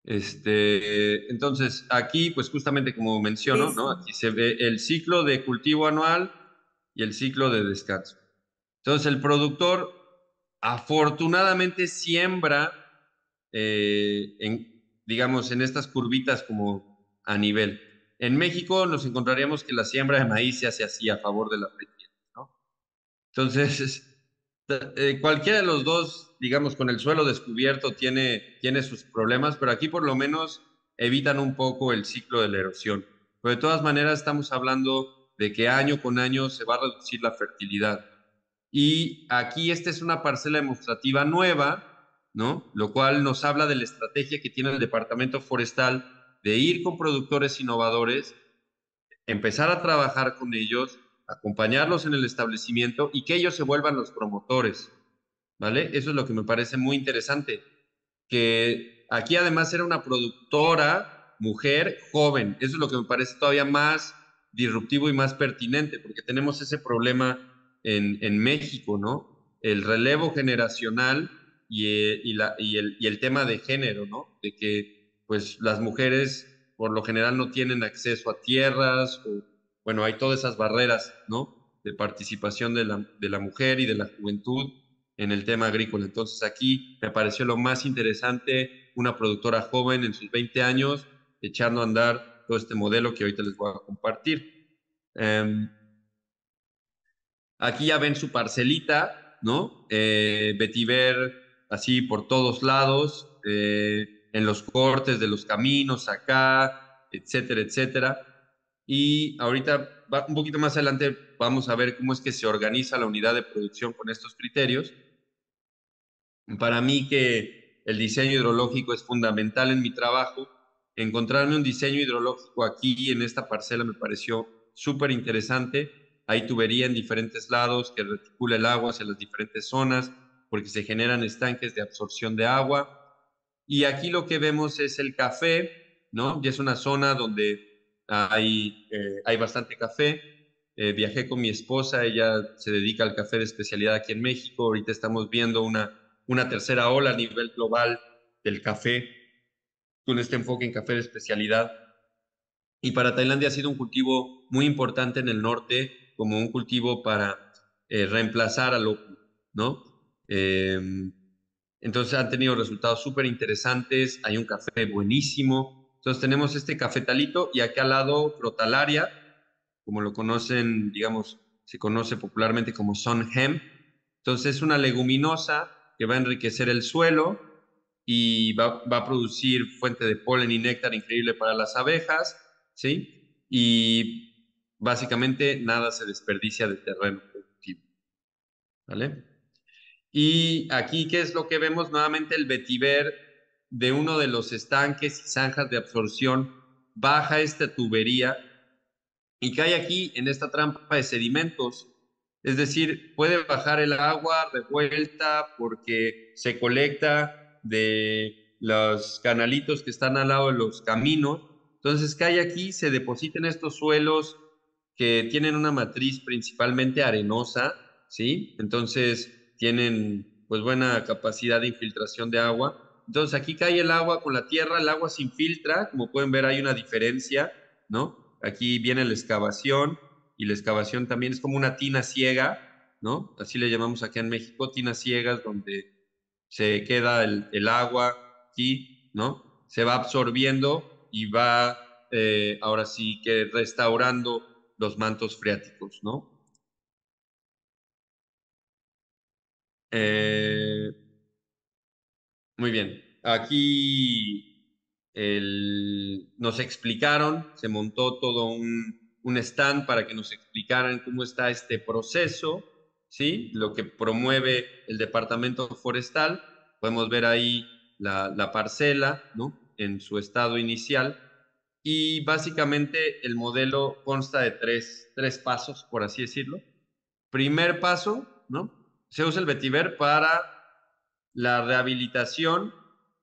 B: Entonces, aquí, pues justamente como menciono, ¿no?
A: Listo.
B: Aquí se ve el ciclo de cultivo anual y el ciclo de descanso. Entonces, el productor afortunadamente siembra, digamos, en estas curvitas como a nivel. En México nos encontraríamos que la siembra de maíz se hace así a favor de la pendiente, ¿no? Entonces, cualquiera de los dos, digamos, con el suelo descubierto tiene sus problemas, pero aquí por lo menos evitan un poco el ciclo de la erosión. Pero de todas maneras estamos hablando de que año con año se va a reducir la fertilidad. Y aquí esta es una parcela demostrativa nueva, ¿no? Lo cual nos habla de la estrategia que tiene el Departamento Forestal de ir con productores innovadores, empezar a trabajar con ellos, acompañarlos en el establecimiento y que ellos se vuelvan los promotores, ¿vale? Eso es lo que me parece muy interesante, que aquí además era una productora mujer joven, eso es lo que me parece todavía más disruptivo y más pertinente, porque tenemos ese problema en México, ¿no? El relevo generacional y el tema de género, ¿no? De que pues las mujeres por lo general no tienen acceso a tierras, o, bueno, hay todas esas barreras, ¿no? De participación de la mujer y de la juventud en el tema agrícola. Entonces aquí me pareció lo más interesante, una productora joven en sus 20 años, echando a andar todo este modelo que ahorita les voy a compartir. Aquí ya ven su parcelita, ¿no? Vetiver así por todos lados, en los cortes de los caminos, acá, etcétera, etcétera. Y ahorita, un poquito más adelante, vamos a ver cómo es que se organiza la unidad de producción con estos criterios. Para mí que el diseño hidrológico es fundamental en mi trabajo. Encontrarme un diseño hidrológico aquí en esta parcela me pareció súper interesante. Hay tubería en diferentes lados que reticula el agua hacia las diferentes zonas. porque se generan estanques de absorción de agua. Y aquí lo que vemos es el café, ¿no? Y es una zona donde hay bastante café. Viajé con mi esposa, ella se dedica al café de especialidad aquí en México. Ahorita estamos viendo una tercera ola a nivel global del café, con este enfoque en café de especialidad. Y para Tailandia ha sido un cultivo muy importante en el norte, como un cultivo para reemplazar al opio, ¿no? Eh, entonces han tenido resultados súper interesantes, hay un café buenísimo. Entonces tenemos este cafetalito y aquí al lado Crotalaria, como lo conocen, digamos, se conoce popularmente como Sun Hemp. Entonces es una leguminosa que va a enriquecer el suelo y va a producir fuente de polen y néctar increíble para las abejas, ¿sí? Y básicamente nada se desperdicia de terreno productivo, ¿vale? Y aquí, ¿qué es lo que vemos? Nuevamente el vetiver de uno de los estanques y zanjas de absorción baja esta tubería y cae aquí en esta trampa de sedimentos. Es decir, puede bajar el agua revuelta porque se colecta de los canalitos que están al lado de los caminos. Entonces cae aquí, se deposita en estos suelos que tienen una matriz principalmente arenosa, ¿sí? Entonces tienen pues buena capacidad de infiltración de agua. Entonces aquí cae el agua con la tierra, el agua se infiltra, como pueden ver hay una diferencia, ¿no? Aquí viene la excavación y la excavación también es como una tina ciega, ¿no? Así le llamamos acá en México, tinas ciegas donde se queda el agua aquí, ¿no? Se va absorbiendo y va ahora sí que restaurando los mantos freáticos, ¿no? Eh, Muy bien. Aquí nos explicaron, se montó todo un stand para que nos explicaran cómo está este proceso, ¿sí? Lo que promueve el departamento forestal. Podemos ver ahí la parcela, ¿no? En su estado inicial. Y básicamente el modelo consta de tres pasos, por así decirlo. Primer paso, ¿no? Se usa el vetiver para la rehabilitación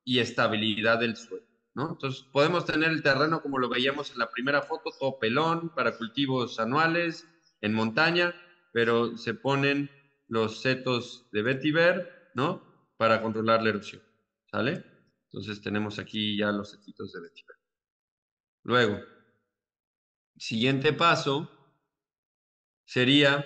B: y estabilidad del suelo, ¿no? Entonces, podemos tener el terreno como lo veíamos en la primera foto, todo pelón para cultivos anuales en montaña, pero se ponen los setos de vetiver, ¿no? Para controlar la erosión, ¿sale? Entonces, tenemos aquí ya los setitos de vetiver. Luego, siguiente paso sería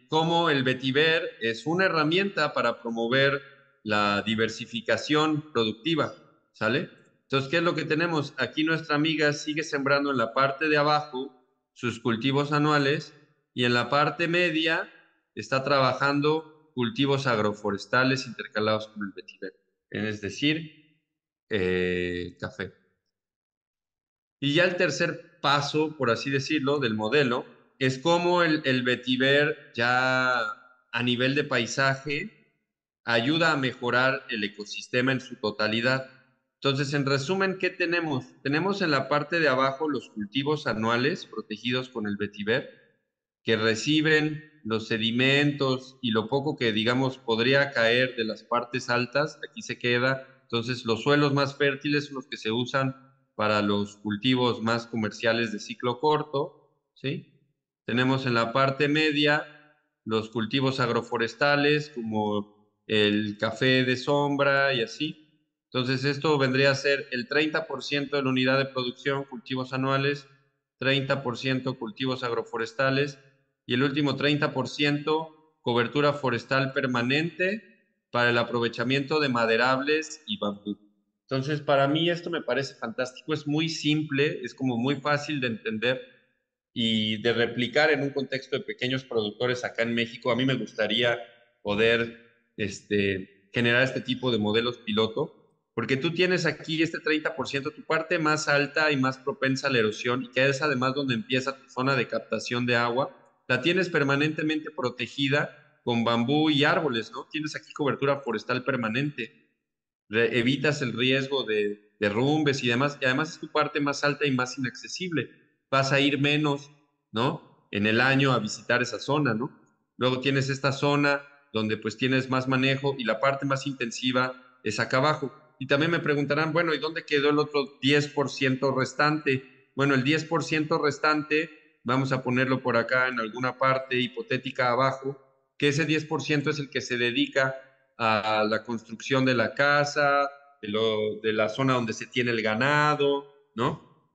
B: cómo el vetiver es una herramienta para promover la diversificación productiva, ¿sale? Entonces, ¿qué es lo que tenemos? Aquí nuestra amiga sigue sembrando en la parte de abajo sus cultivos anuales y en la parte media está trabajando cultivos agroforestales intercalados con el vetiver, es decir, café. Y ya el tercer paso, por así decirlo, del modelo, es cómo el vetiver ya a nivel de paisaje ayuda a mejorar el ecosistema en su totalidad. Entonces, en resumen, ¿qué tenemos? Tenemos en la parte de abajo los cultivos anuales protegidos con el vetiver, que reciben los sedimentos y lo poco que, digamos, podría caer de las partes altas, aquí se queda. Entonces, los suelos más fértiles son los que se usan para los cultivos más comerciales de ciclo corto, ¿sí? Tenemos en la parte media los cultivos agroforestales como el café de sombra y así. Entonces, esto vendría a ser el 30% de la unidad de producción, cultivos anuales, 30% cultivos agroforestales y el último 30% cobertura forestal permanente para el aprovechamiento de maderables y bambú. Entonces, para mí esto me parece fantástico, es muy simple, es como muy fácil de entender y de replicar en un contexto de pequeños productores acá en México. A mí me gustaría poder generar este tipo de modelos piloto, porque tú tienes aquí este 30%, tu parte más alta y más propensa a la erosión, y que es además donde empieza tu zona de captación de agua, la tienes permanentemente protegida con bambú y árboles, ¿no? Tienes aquí cobertura forestal permanente, evitas el riesgo de derrumbes y demás, y además es tu parte más alta y más inaccesible. Vas a ir menos, ¿no? En el año a visitar esa zona, ¿no? Luego tienes esta zona donde pues tienes más manejo, y la parte más intensiva es acá abajo. Y también me preguntarán, bueno, ¿y dónde quedó el otro 10% restante? Bueno, el 10% restante, vamos a ponerlo por acá en alguna parte hipotética abajo, que ese 10% es el que se dedica a la construcción de la casa, de la zona donde se tiene el ganado, ¿no?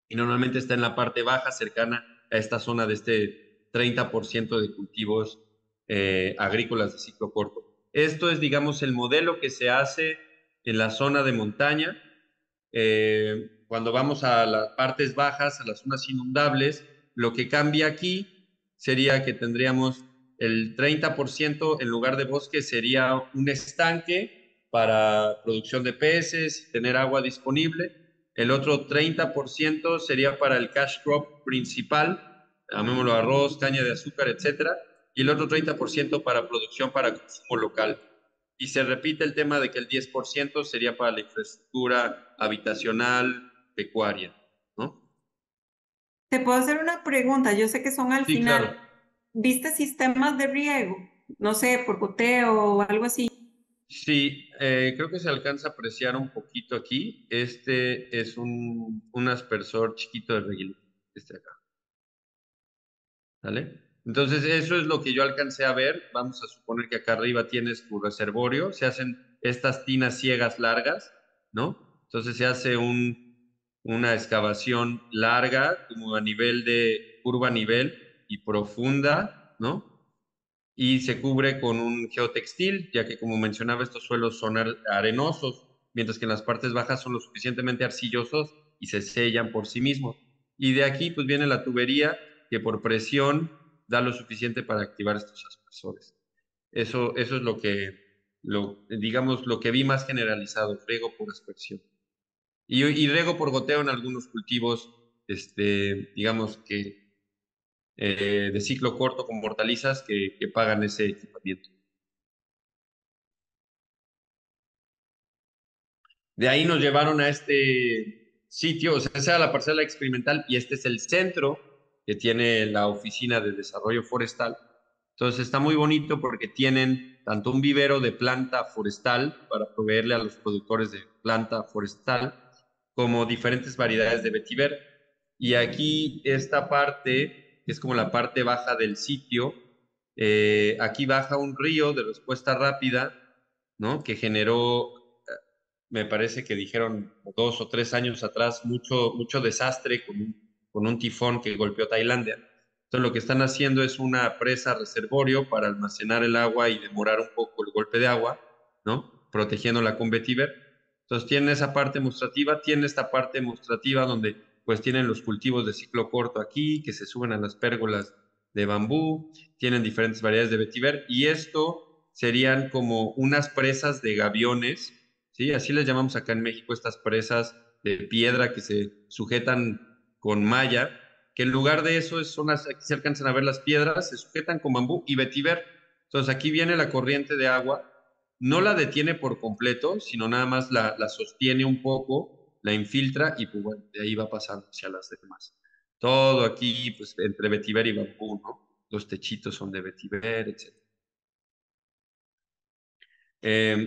B: Y normalmente está en la parte baja, cercana a esta zona de este 30% de cultivos agrícolas de ciclo corto. Esto es, digamos, el modelo que se hace en la zona de montaña. Cuando vamos a las partes bajas, a las zonas inundables, lo que cambia aquí sería que tendríamos el 30% en lugar de bosque sería un estanque para producción de peces y tener agua disponible. El otro 30% sería para el cash crop principal, llamémoslo arroz, caña de azúcar, etcétera, y el otro 30% para producción para consumo local. Y se repite el tema de que el 10% sería para la infraestructura habitacional, pecuaria, ¿no?
A: Te puedo hacer una pregunta. Yo sé que son al
B: Sí, claro.
A: final. ¿Viste sistemas de riego? No sé, por goteo o algo así.
B: Sí, creo que se alcanza a apreciar un poquito aquí. Este es un aspersor chiquito de reguilete, este acá, ¿vale? Entonces, eso es lo que yo alcancé a ver. Vamos a suponer que acá arriba tienes tu reservorio. Se hacen estas tinas ciegas largas, ¿no? Entonces se hace una excavación larga, como a nivel de curva a nivel y profunda, ¿no? Y se cubre con un geotextil, ya que como mencionaba, estos suelos son arenosos, mientras que en las partes bajas son lo suficientemente arcillosos y se sellan por sí mismos. Y de aquí pues viene la tubería que por presión da lo suficiente para activar estos aspersores. Eso es digamos, lo que vi más generalizado, riego por aspersión. Y riego por goteo en algunos cultivos, digamos que de ciclo corto con hortalizas que pagan ese equipamiento. De ahí nos llevaron a este sitio, o sea, esa era la parcela experimental y este es el centro que tiene la Oficina de Desarrollo Forestal. Entonces está muy bonito porque tienen tanto un vivero de planta forestal para proveerle a los productores de planta forestal, como diferentes variedades de vetiver. Y aquí esta parte, que es como la parte baja del sitio, aquí baja un río de respuesta rápida, ¿no? Que generó, me parece que dijeron 2 o 3 años atrás, mucho desastre con un tifón que golpeó Tailandia. Entonces lo que están haciendo es una presa reservorio para almacenar el agua y demorar un poco el golpe de agua, ¿no? Protegiéndola con vetiver. Entonces tiene esa parte demostrativa, tiene esta parte demostrativa donde pues tienen los cultivos de ciclo corto aquí, que se suben a las pérgolas de bambú, tienen diferentes variedades de vetiver, y esto serían como unas presas de gaviones, ¿sí? Así les llamamos acá en México, estas presas de piedra que se sujetan con malla, que en lugar de eso aquí se alcanzan a ver las piedras, se sujetan con bambú y vetiver. Entonces aquí viene la corriente de agua, no la detiene por completo, sino nada más la sostiene un poco, la infiltra y pues bueno, de ahí va pasando hacia las demás. Todo aquí, pues entre vetiver y bambú, ¿no? Los techitos son de vetiver, etc.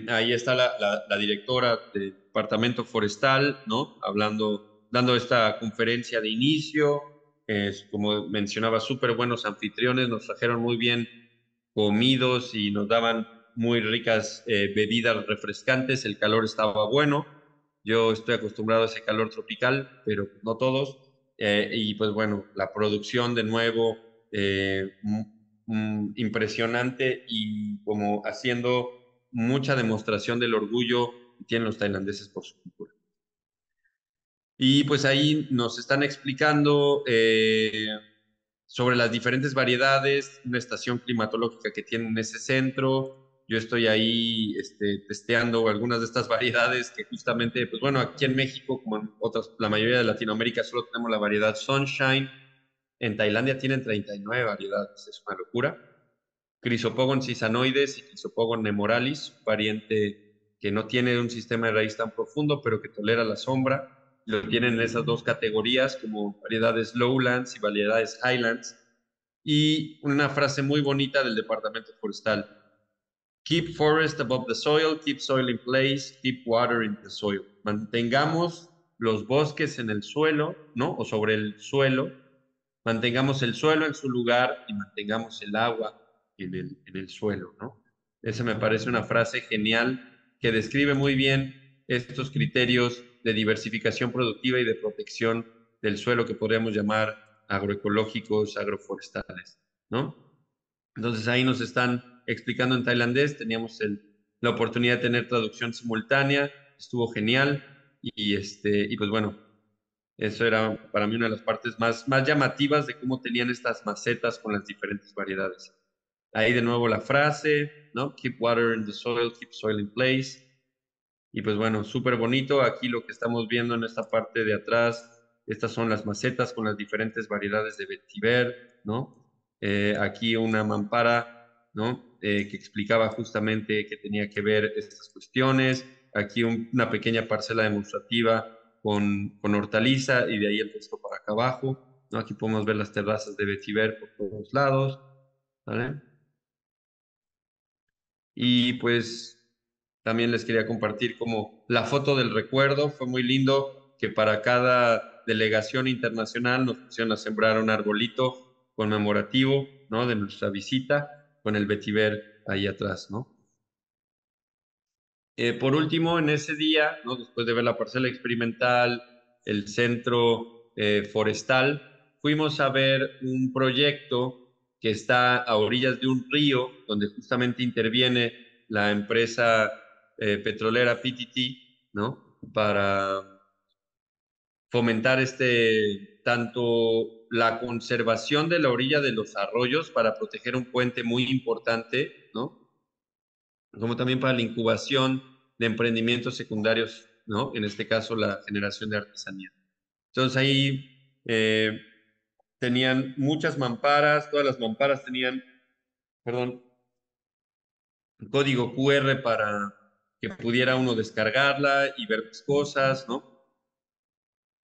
B: Ahí está la directora del Departamento Forestal, ¿no? Dando esta conferencia de inicio. Como mencionaba, súper buenos anfitriones, nos trajeron muy bien comidos y nos daban muy ricas bebidas refrescantes. El calor estaba bueno. Yo estoy acostumbrado a ese calor tropical, pero no todos. Y pues bueno, la producción de nuevo, impresionante y como haciendo mucha demostración del orgullo que tienen los tailandeses por su cultura. Y pues ahí nos están explicando sobre las diferentes variedades, una estación climatológica que tienen en ese centro. Yo estoy ahí testeando algunas de estas variedades que justamente, pues bueno, aquí en México, como en otras, la mayoría de Latinoamérica, solo tenemos la variedad Sunshine. En Tailandia tienen 39 variedades, es una locura. Chrysopogon cisanoides y Chrysopogon nemoralis, un pariente que no tiene un sistema de raíz tan profundo, pero que tolera la sombra. Lo tienen en esas dos categorías, como variedades lowlands y variedades highlands. Y una frase muy bonita del Departamento Forestal. Keep forest above the soil, keep soil in place, keep water in the soil. Mantengamos los bosques en el suelo, ¿no? O sobre el suelo. Mantengamos el suelo en su lugar y mantengamos el agua en el suelo, ¿no? Esa me parece una frase genial que describe muy bien estos criterios de diversificación productiva y de protección del suelo que podríamos llamar agroecológicos, agroforestales, ¿no? Entonces ahí nos están explicando en tailandés, teníamos la oportunidad de tener traducción simultánea, estuvo genial y pues bueno, eso era para mí una de las partes más llamativas de cómo tenían estas macetas con las diferentes variedades. Ahí de nuevo la frase, ¿no? Keep water in the soil, keep soil in place. Y pues bueno, súper bonito. Aquí lo que estamos viendo en esta parte de atrás, estas son las macetas con las diferentes variedades de vetiver, ¿no? Aquí una mampara, ¿no? Que explicaba justamente que tenía que ver estas cuestiones. Aquí una pequeña parcela demostrativa con hortaliza y de ahí el texto para acá abajo, ¿no? Aquí podemos ver las terrazas de vetiver por todos lados, ¿vale? Y pues también les quería compartir como la foto del recuerdo. Fue muy lindo que para cada delegación internacional nos pusieron a sembrar un arbolito conmemorativo, ¿no? De nuestra visita con el vetiver ahí atrás, ¿no? Por último, en ese día, ¿no? Después de ver la parcela experimental, el centro forestal, fuimos a ver un proyecto que está a orillas de un río, donde justamente interviene la empresa petrolera PTT, ¿no? Para fomentar tanto la conservación de la orilla de los arroyos para proteger un puente muy importante, ¿no? Como también para la incubación de emprendimientos secundarios, ¿no? En este caso, la generación de artesanía. Entonces ahí tenían muchas mamparas, todas las mamparas tenían, perdón, código QR para que pudiera uno descargarla y ver las cosas, ¿no?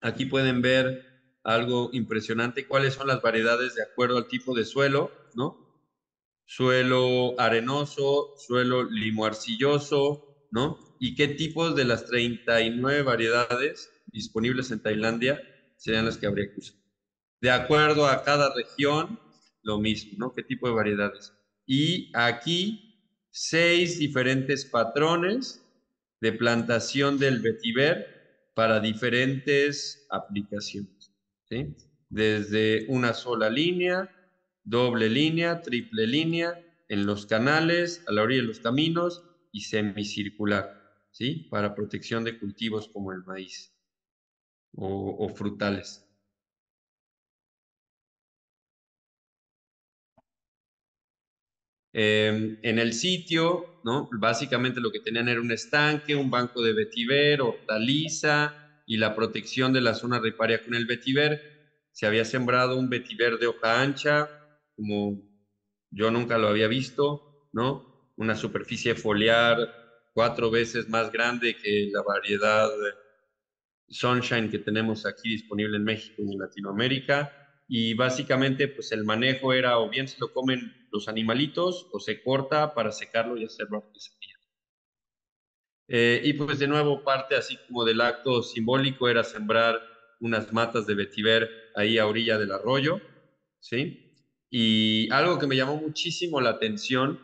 B: Aquí pueden ver algo impresionante, cuáles son las variedades de acuerdo al tipo de suelo, ¿no? Suelo arenoso, suelo limo-arcilloso, ¿no? Y qué tipos de las 39 variedades disponibles en Tailandia serían las que habría que usar. De acuerdo a cada región, lo mismo, ¿no? ¿Qué tipo de variedades? Y aquí, 6 diferentes patrones de plantación del vetiver para diferentes aplicaciones, ¿sí? Desde una sola línea, doble línea, triple línea, en los canales, a la orilla de los caminos y semicircular, ¿sí? Para protección de cultivos como el maíz o frutales. En el sitio, ¿no? Básicamente lo que tenían era un estanque, un banco de vetiver, hortaliza y la protección de la zona riparia con el vetiver. Se había sembrado un vetiver de hoja ancha, como yo nunca lo había visto, ¿no? Una superficie foliar 4 veces más grande que la variedad Sunshine que tenemos aquí disponible en México y en Latinoamérica. Y básicamente, pues el manejo era o bien se lo comen los animalitos o se corta para secarlo y hacerlo artesanía. Y pues de nuevo, parte así como del acto simbólico era sembrar unas matas de vetiver ahí a orilla del arroyo, ¿sí? Y algo que me llamó muchísimo la atención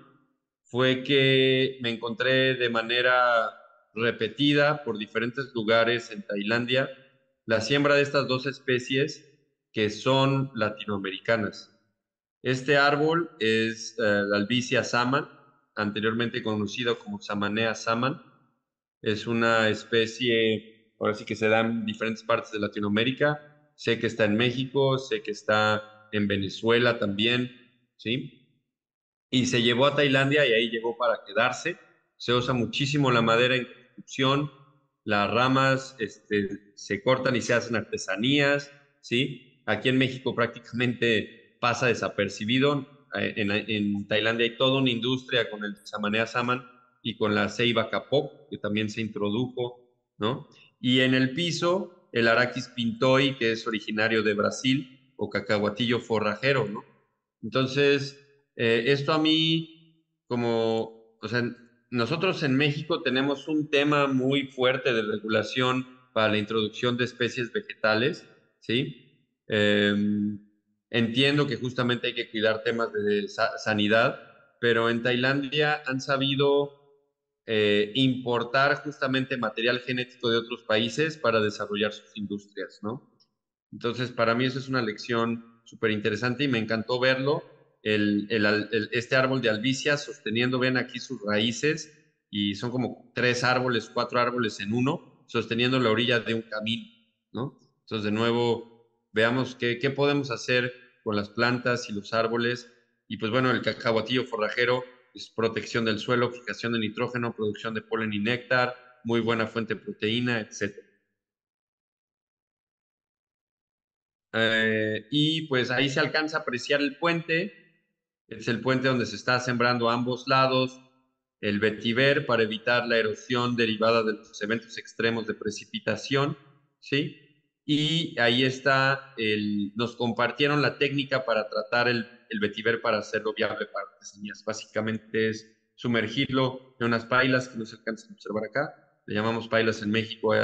B: fue que me encontré de manera repetida por diferentes lugares en Tailandia la siembra de estas dos especies que son latinoamericanas. Este árbol es la Albizia saman, anteriormente conocido como Samanea saman. Es una especie, ahora sí que se da en diferentes partes de Latinoamérica. Sé que está en México, sé que está en Venezuela también, ¿sí? Y se llevó a Tailandia y ahí llegó para quedarse. Se usa muchísimo la madera en construcción, las ramas se cortan y se hacen artesanías, ¿sí? Aquí en México prácticamente pasa desapercibido. En Tailandia hay toda una industria con el Samanea Saman y con la ceiba kapok, que también se introdujo, ¿no? Y en el piso, el Arachis pintoi, que es originario de Brasil, o cacahuatillo forrajero, ¿no? Entonces, esto a mí, como o sea, nosotros en México tenemos un tema muy fuerte de regulación para la introducción de especies vegetales, ¿sí? Entiendo que justamente hay que cuidar temas de sanidad, pero en Tailandia han sabido importar justamente material genético de otros países para desarrollar sus industrias, ¿no? Entonces, para mí eso es una lección súper interesante y me encantó verlo. Este árbol de albicia sosteniendo, ven aquí sus raíces y son como tres árboles, cuatro árboles en uno, sosteniendo la orilla de un camino, ¿no? Entonces, de nuevo, veamos qué podemos hacer con las plantas y los árboles. Y pues bueno, el cacahuatillo forrajero es protección del suelo, fijación de nitrógeno, producción de polen y néctar, muy buena fuente de proteína, etcétera. Y pues ahí se alcanza a apreciar el puente. Es el puente donde se está sembrando a ambos lados el vetiver para evitar la erosión derivada de los eventos extremos de precipitación, ¿sí? Y ahí está, nos compartieron la técnica para tratar el vetiver para hacerlo viable para artesanías. Básicamente es sumergirlo en unas pailas que no se alcanzan a observar acá. Le llamamos pailas en México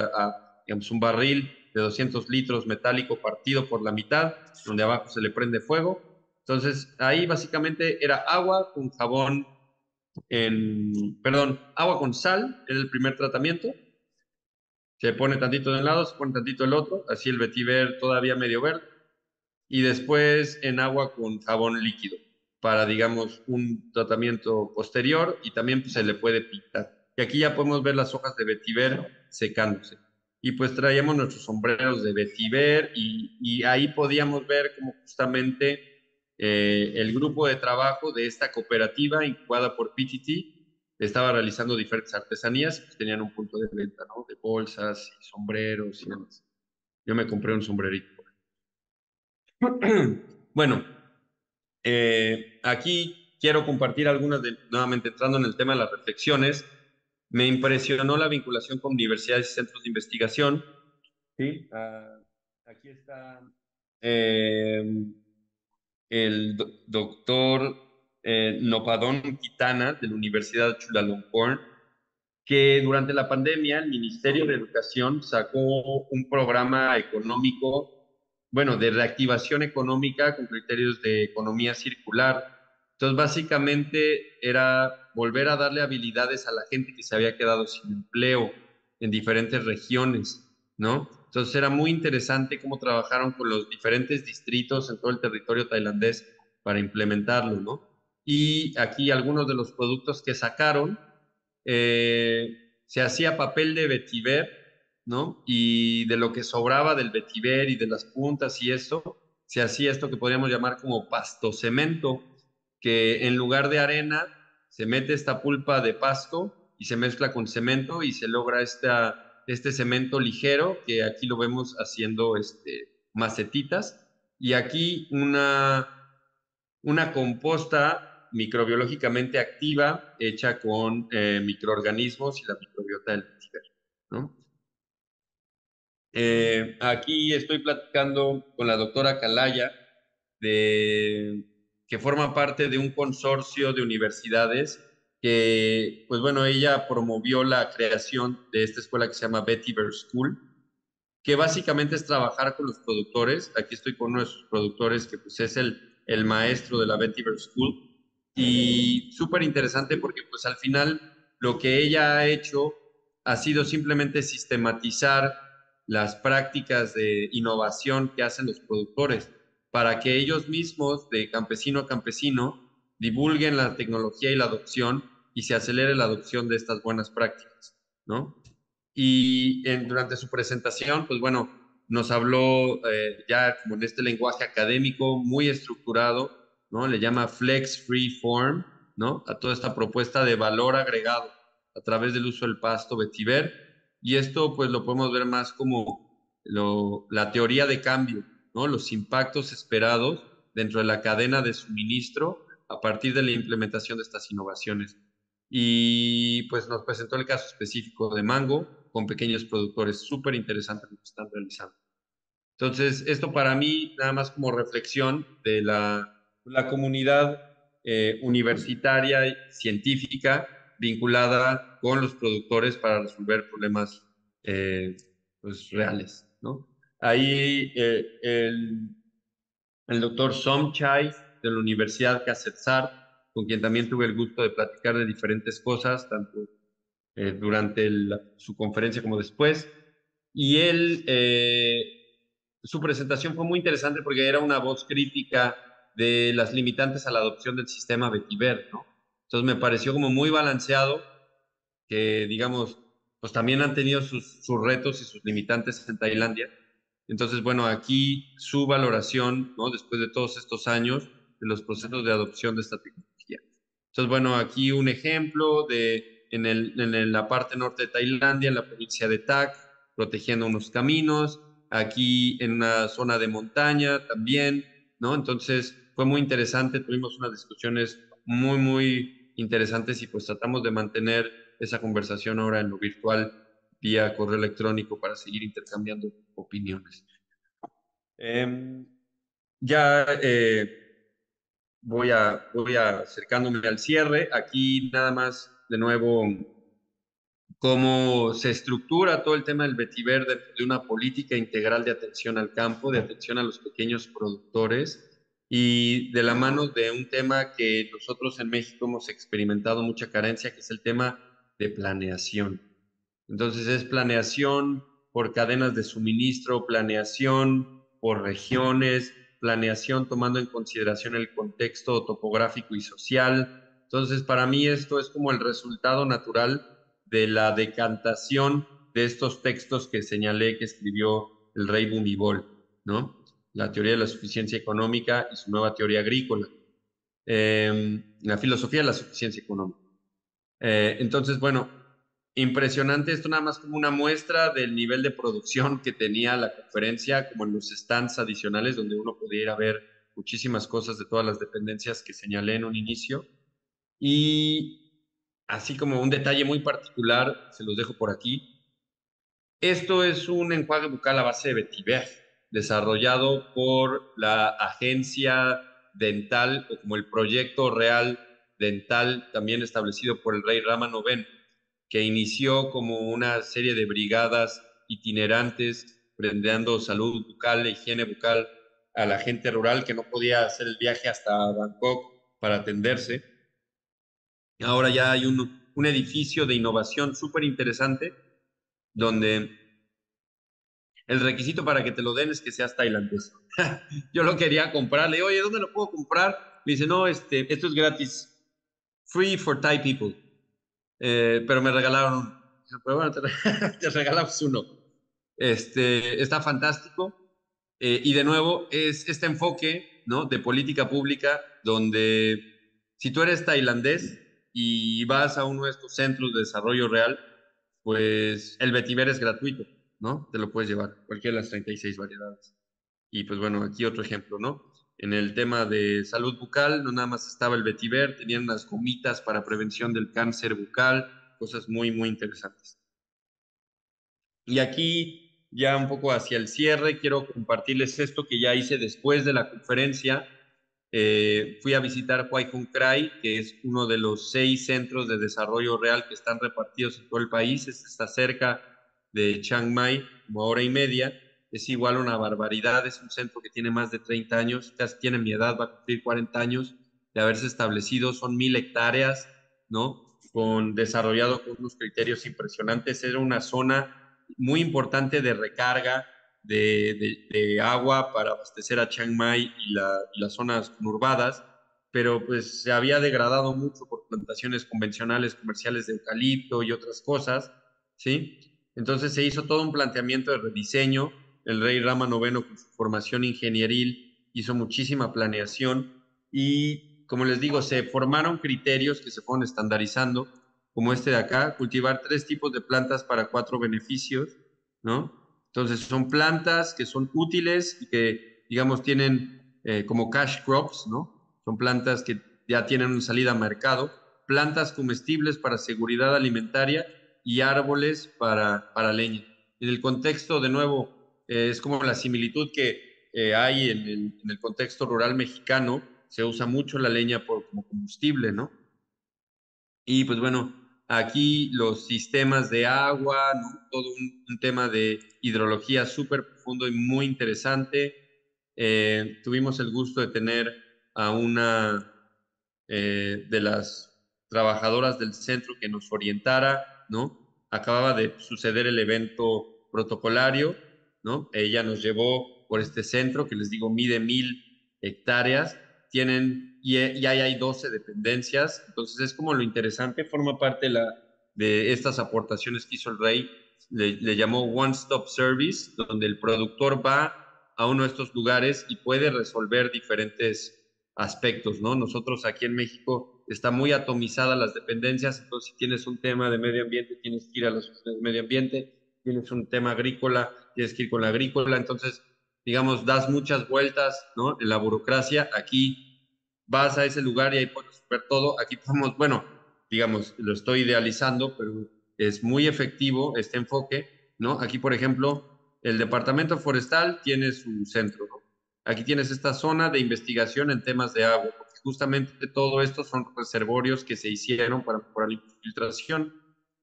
B: digamos, un barril de 200 litros metálico partido por la mitad, donde abajo se le prende fuego. Entonces, ahí básicamente era agua con jabón perdón, agua con sal, era el primer tratamiento. Se pone tantito de un lado, se pone tantito del otro, así el vetiver todavía medio verde. Y después en agua con jabón líquido para, digamos, un tratamiento posterior y también pues, se le puede pintar. Y aquí ya podemos ver las hojas de vetiver secándose. Y pues traíamos nuestros sombreros de vetiver y ahí podíamos ver cómo justamente el grupo de trabajo de esta cooperativa incubada por PTT estaba realizando diferentes artesanías y pues tenían un punto de venta, ¿no? De bolsas y sombreros y demás. Yo me compré un sombrerito. Bueno, aquí quiero compartir algunas nuevamente entrando en el tema de las reflexiones. Me impresionó la vinculación con universidades y centros de investigación. Sí, aquí está eh, el doctor Nopadón Quitana de la Universidad Chulalongkorn, que durante la pandemia el Ministerio de Educación sacó un programa económico, bueno, de reactivación económica con criterios de economía circular. Entonces, básicamente era volver a darle habilidades a la gente que se había quedado sin empleo en diferentes regiones, ¿no? Entonces, era muy interesante cómo trabajaron con los diferentes distritos en todo el territorio tailandés para implementarlo, ¿no? Y aquí algunos de los productos que sacaron se hacía papel de vetiver, ¿no? Y de lo que sobraba del vetiver y de las puntas y eso, se hacía esto que podríamos llamar como pasto cemento, que en lugar de arena se mete esta pulpa de pasto y se mezcla con cemento y se logra este cemento ligero, que aquí lo vemos haciendo macetitas. Y aquí una composta microbiológicamente activa hecha con microorganismos y la microbiota del vetiver, ¿no? Aquí estoy platicando con la doctora Calaya, de, que forma parte de un consorcio de universidades que, pues bueno, ella promovió la creación de esta escuela que se llama Vetiver School, que básicamente es trabajar con los productores. Aquí estoy con uno de sus productores que pues es el maestro de la Vetiver School y súper interesante porque pues al final lo que ella ha hecho ha sido simplemente sistematizar las prácticas de innovación que hacen los productores para que ellos mismos, de campesino a campesino, divulguen la tecnología y la adopción y se acelere la adopción de estas buenas prácticas, ¿no? Y durante su presentación, pues bueno, nos habló ya como en este lenguaje académico muy estructurado, ¿no? Le llama Flex Free Form, ¿no? A toda esta propuesta de valor agregado a través del uso del pasto vetiver. Y esto pues lo podemos ver más como la teoría de cambio, ¿no? Los impactos esperados dentro de la cadena de suministro a partir de la implementación de estas innovaciones. Y pues nos presentó el caso específico de mango con pequeños productores. Súper interesante lo que están realizando. Entonces, esto para mí, nada más como reflexión de la comunidad universitaria y científica, vinculada con los productores para resolver problemas pues, reales, ¿no? Ahí el doctor Somchai de la Universidad Kasetsart, con quien también tuve el gusto de platicar de diferentes cosas, tanto durante su conferencia como después. Y su presentación fue muy interesante porque era una voz crítica de las limitantes a la adopción del sistema Vetiver, ¿no? Entonces me pareció como muy balanceado que, digamos, pues también han tenido sus retos y sus limitantes en Tailandia. Entonces, bueno, aquí su valoración, ¿no? Después de todos estos años de los procesos de adopción de esta tecnología. Entonces, bueno, aquí un ejemplo en la parte norte de Tailandia, en la provincia de Tak, protegiendo unos caminos, aquí en una zona de montaña también, ¿no? Entonces, fue muy interesante, tuvimos unas discusiones muy interesantes y pues tratamos de mantener esa conversación ahora en lo virtual vía correo electrónico para seguir intercambiando opiniones. Em, ya voy acercándome al cierre. Aquí nada más de nuevo cómo se estructura todo el tema del vetiver dentro de una política integral de atención al campo, de atención a los pequeños productores y de la mano de un tema que nosotros en México hemos experimentado mucha carencia, que es el tema de planeación. Entonces es planeación por cadenas de suministro, planeación por regiones, planeación tomando en consideración el contexto topográfico y social. Entonces, para mí esto es como el resultado natural de la decantación de estos textos que señalé que escribió el rey Bhumibol, ¿no? La teoría de la suficiencia económica y su nueva teoría agrícola. La filosofía de la suficiencia económica. Entonces, bueno, impresionante esto nada más como una muestra del nivel de producción que tenía la conferencia, como en los stands adicionales donde uno podía ir a ver muchísimas cosas de todas las dependencias que señalé en un inicio. Y así como un detalle muy particular, se los dejo por aquí. Esto es un enjuague bucal a base de vetiver, desarrollado por la agencia dental o como el proyecto real dental, también establecido por el rey Rama IX, que inició como una serie de brigadas itinerantes, brindando salud bucal e higiene bucal a la gente rural que no podía hacer el viaje hasta Bangkok para atenderse. Ahora ya hay un edificio de innovación súper interesante donde el requisito para que te lo den es que seas tailandés. Yo lo quería comprar, le digo, oye, ¿dónde lo puedo comprar? Me dice, no, esto es gratis, free for Thai people. Pero me regalaron uno. Pero bueno, te regalamos uno. Está fantástico. Y de nuevo, es este enfoque, ¿no? De política pública, donde si tú eres tailandés y vas a uno de estos centros de desarrollo real, pues el vetiver es gratuito, ¿no? Te lo puedes llevar, cualquiera de las 36 variedades. Y pues bueno, aquí otro ejemplo, ¿no? En el tema de salud bucal, no nada más estaba el vetiver, tenían unas gomitas para prevención del cáncer bucal, cosas muy interesantes. Y aquí, ya un poco hacia el cierre, quiero compartirles esto que ya hice después de la conferencia. Fui a visitar Huay Khun Krai, que es uno de los 6 centros de desarrollo real que están repartidos en todo el país. Este está cerca de Chiang Mai, como hora y media. Es igual una barbaridad. Es un centro que tiene más de 30 años, casi tiene mi edad, va a cumplir 40 años de haberse establecido. Son 1,000 hectáreas, ¿no? Desarrollado con unos criterios impresionantes. Era una zona muy importante de recarga de agua para abastecer a Chiang Mai y las zonas conurbadas, pero pues se había degradado mucho por plantaciones convencionales, comerciales de eucalipto y otras cosas, ¿sí? Entonces se hizo todo un planteamiento de rediseño. El rey Rama IX, con su formación ingenieril, hizo muchísima planeación y, como les digo, se formaron criterios que se fueron estandarizando como este de acá, cultivar 3 tipos de plantas para 4 beneficios, ¿no? Entonces son plantas que son útiles y que, digamos, tienen como cash crops, ¿no? Son plantas que ya tienen una salida a mercado, plantas comestibles para seguridad alimentaria y árboles para leña. En el contexto, de nuevo, es como la similitud que hay en el contexto rural mexicano, se usa mucho la leña como combustible, ¿no? Y pues bueno, Aquí los sistemas de agua, ¿no? Todo un tema de hidrología súper profundo y muy interesante. Tuvimos el gusto de tener a una de las trabajadoras del centro que nos orientara, ¿no? Acababa de suceder el evento protocolario, ¿no? Ella nos llevó por este centro que les digo mide 1,000 hectáreas, y ahí hay 12 dependencias, entonces es como lo interesante, forma parte de estas aportaciones que hizo el rey, le llamó One Stop Service, donde el productor va a uno de estos lugares y puede resolver diferentes aspectos, ¿no? Nosotros aquí en México está muy atomizadas las dependencias, entonces si tienes un tema de medio ambiente, tienes que ir a las oficinas de medio ambiente, tienes un tema agrícola, tienes que ir con la agrícola, entonces, digamos, das muchas vueltas, ¿no? En la burocracia, aquí vas a ese lugar y ahí puedes ver todo, aquí podemos, bueno, digamos, lo estoy idealizando, pero es muy efectivo este enfoque, ¿no? Aquí, por ejemplo, el departamento forestal tiene su centro, ¿no? Aquí tienes esta zona de investigación en temas de agua, porque justamente todo esto son reservorios que se hicieron para mejorar la infiltración.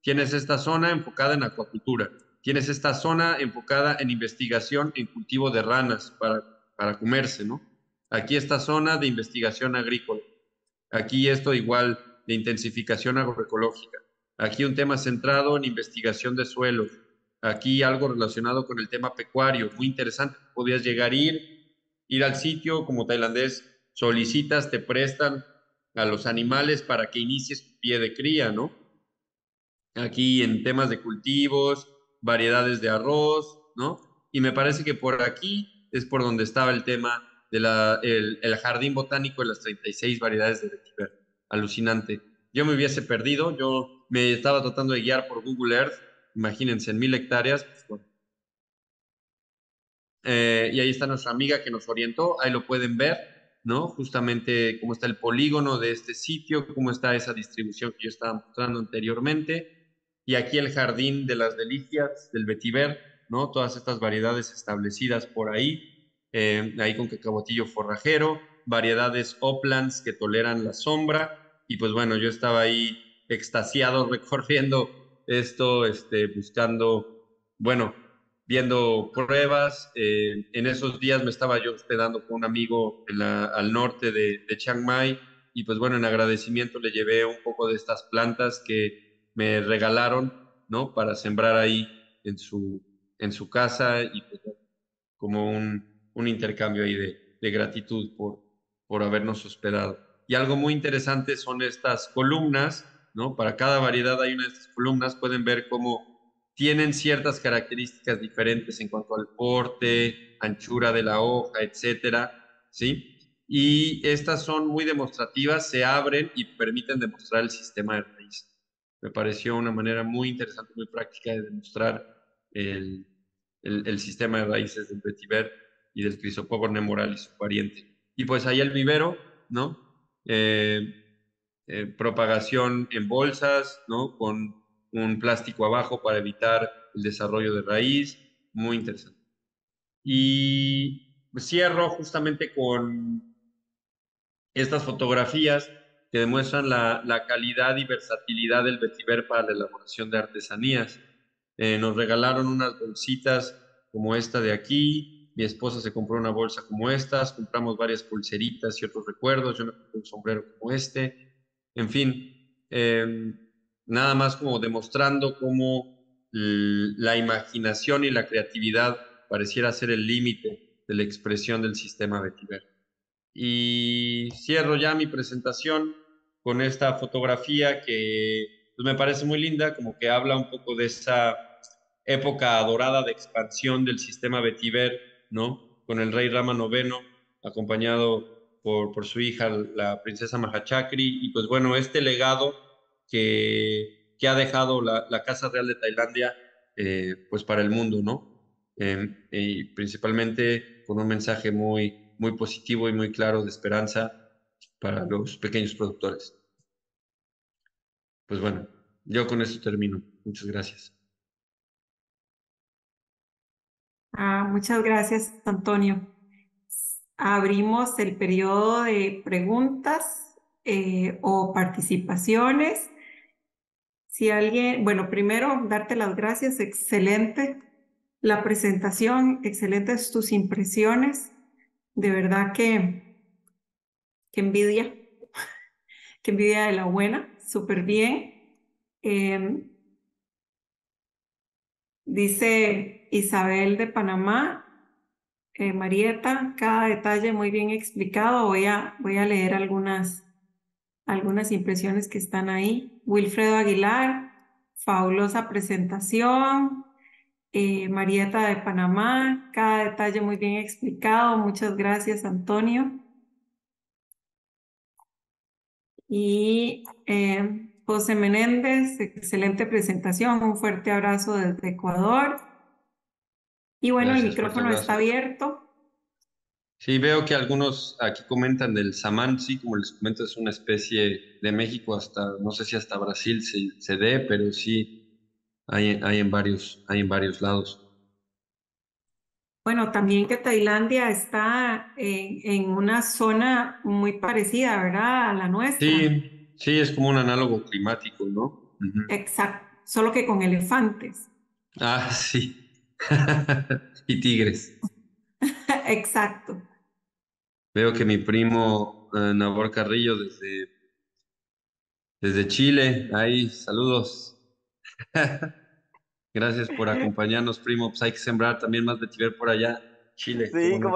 B: Tienes esta zona enfocada en acuacultura. Tienes esta zona enfocada en investigación en cultivo de ranas para comerse, ¿no? Aquí esta zona de investigación agrícola. Aquí esto igual de intensificación agroecológica. Aquí un tema centrado en investigación de suelos. Aquí algo relacionado con el tema pecuario, muy interesante. Podías llegar a ir al sitio como tailandés, solicitas, te prestan a los animales para que inicies tu pie de cría, ¿no? Aquí en temas de cultivos, variedades de arroz, ¿no? Y me parece que por aquí es por donde estaba el tema el jardín botánico de las 36 variedades de vetiver. Alucinante. Yo me hubiese perdido, yo me estaba tratando de guiar por Google Earth, imagínense, en 1,000 hectáreas, pues, bueno. Y ahí está nuestra amiga que nos orientó, ahí lo pueden ver, ¿no? Justamente cómo está el polígono de este sitio, cómo está esa distribución que yo estaba mostrando anteriormente. Y aquí el jardín de las delicias del vetiver, ¿no? Todas estas variedades establecidas por ahí con cacahuatillo forrajero, variedades uplands que toleran la sombra. Y pues bueno, yo estaba ahí extasiado recorriendo esto, buscando, bueno, viendo pruebas. En esos días me estaba yo hospedando con un amigo al norte de Chiang Mai y pues bueno, en agradecimiento le llevé un poco de estas plantas que me regalaron, ¿no? Para sembrar ahí en su casa y pues, como un intercambio ahí de gratitud por habernos hospedado. Y algo muy interesante son estas columnas, ¿no? Para cada variedad hay una de estas columnas, pueden ver cómo tienen ciertas características diferentes en cuanto al porte, anchura de la hoja, etcétera, ¿sí? Y estas son muy demostrativas, se abren y permiten demostrar el sistema de raíz. Me pareció una manera muy interesante, muy práctica de demostrar el, el sistema de raíces del vetiver y del Chrysophogon nemoral y su pariente. Y pues ahí el vivero, ¿no? Propagación en bolsas, ¿no? Con un plástico abajo para evitar el desarrollo de raíz, muy interesante. Y cierro justamente con estas fotografías que demuestran la calidad y versatilidad del vetiver para la elaboración de artesanías. Nos regalaron unas bolsitas como esta de aquí, mi esposa se compró una bolsa como estas, compramos varias pulseritas y otros recuerdos, yo me compré un sombrero como este, en fin, nada más como demostrando cómo la imaginación y la creatividad pareciera ser el límite de la expresión del sistema vetiver. Y cierro ya mi presentación con esta fotografía que pues, me parece muy linda, como que habla un poco de esa época dorada de expansión del sistema vetiver, ¿no? Con el rey Rama IX, acompañado por su hija, la princesa Mahachakri, y pues bueno, este legado que ha dejado la Casa Real de Tailandia, pues para el mundo, ¿no? Y principalmente con un mensaje muy, muy positivo y muy claro de esperanza para los pequeños productores. Pues bueno, yo con esto termino. Muchas gracias.
A: Muchas gracias, Antonio. Abrimos el periodo de preguntas o participaciones. Si alguien, bueno, primero darte las gracias, excelente la presentación, excelentes tus impresiones, de verdad que envidia, que envidia de la buena, súper bien. Eh, Dice Isabel de Panamá, Marieta, cada detalle muy bien explicado. Voy a leer algunas impresiones que están ahí. Wilfredo Aguilar, fabulosa presentación. Marieta de Panamá, cada detalle muy bien explicado. Muchas gracias, Antonio. Y José Menéndez, excelente presentación. Un fuerte abrazo desde Ecuador. Y bueno, el
B: Gracias, fuerte
A: micrófono está
B: abrazo.
A: abierto.
B: Sí, veo que algunos aquí comentan del samán, sí, como les comento, es una especie de México hasta, no sé si hasta Brasil se dé, pero sí hay en varios lados.
A: Bueno, también que Tailandia está en una zona muy parecida, ¿verdad? A la nuestra.
B: Sí, sí, es como un análogo climático, ¿no? Ujú.
A: Exacto, solo que con elefantes.
B: Ah, sí. Y tigres.
A: Exacto.
B: Veo que mi primo Nabor Carrillo desde Chile, ahí, saludos. Gracias por acompañarnos, primo. Pues hay que sembrar también más vetiver por allá, Chile, ¿cómo
C: Sí,
B: no?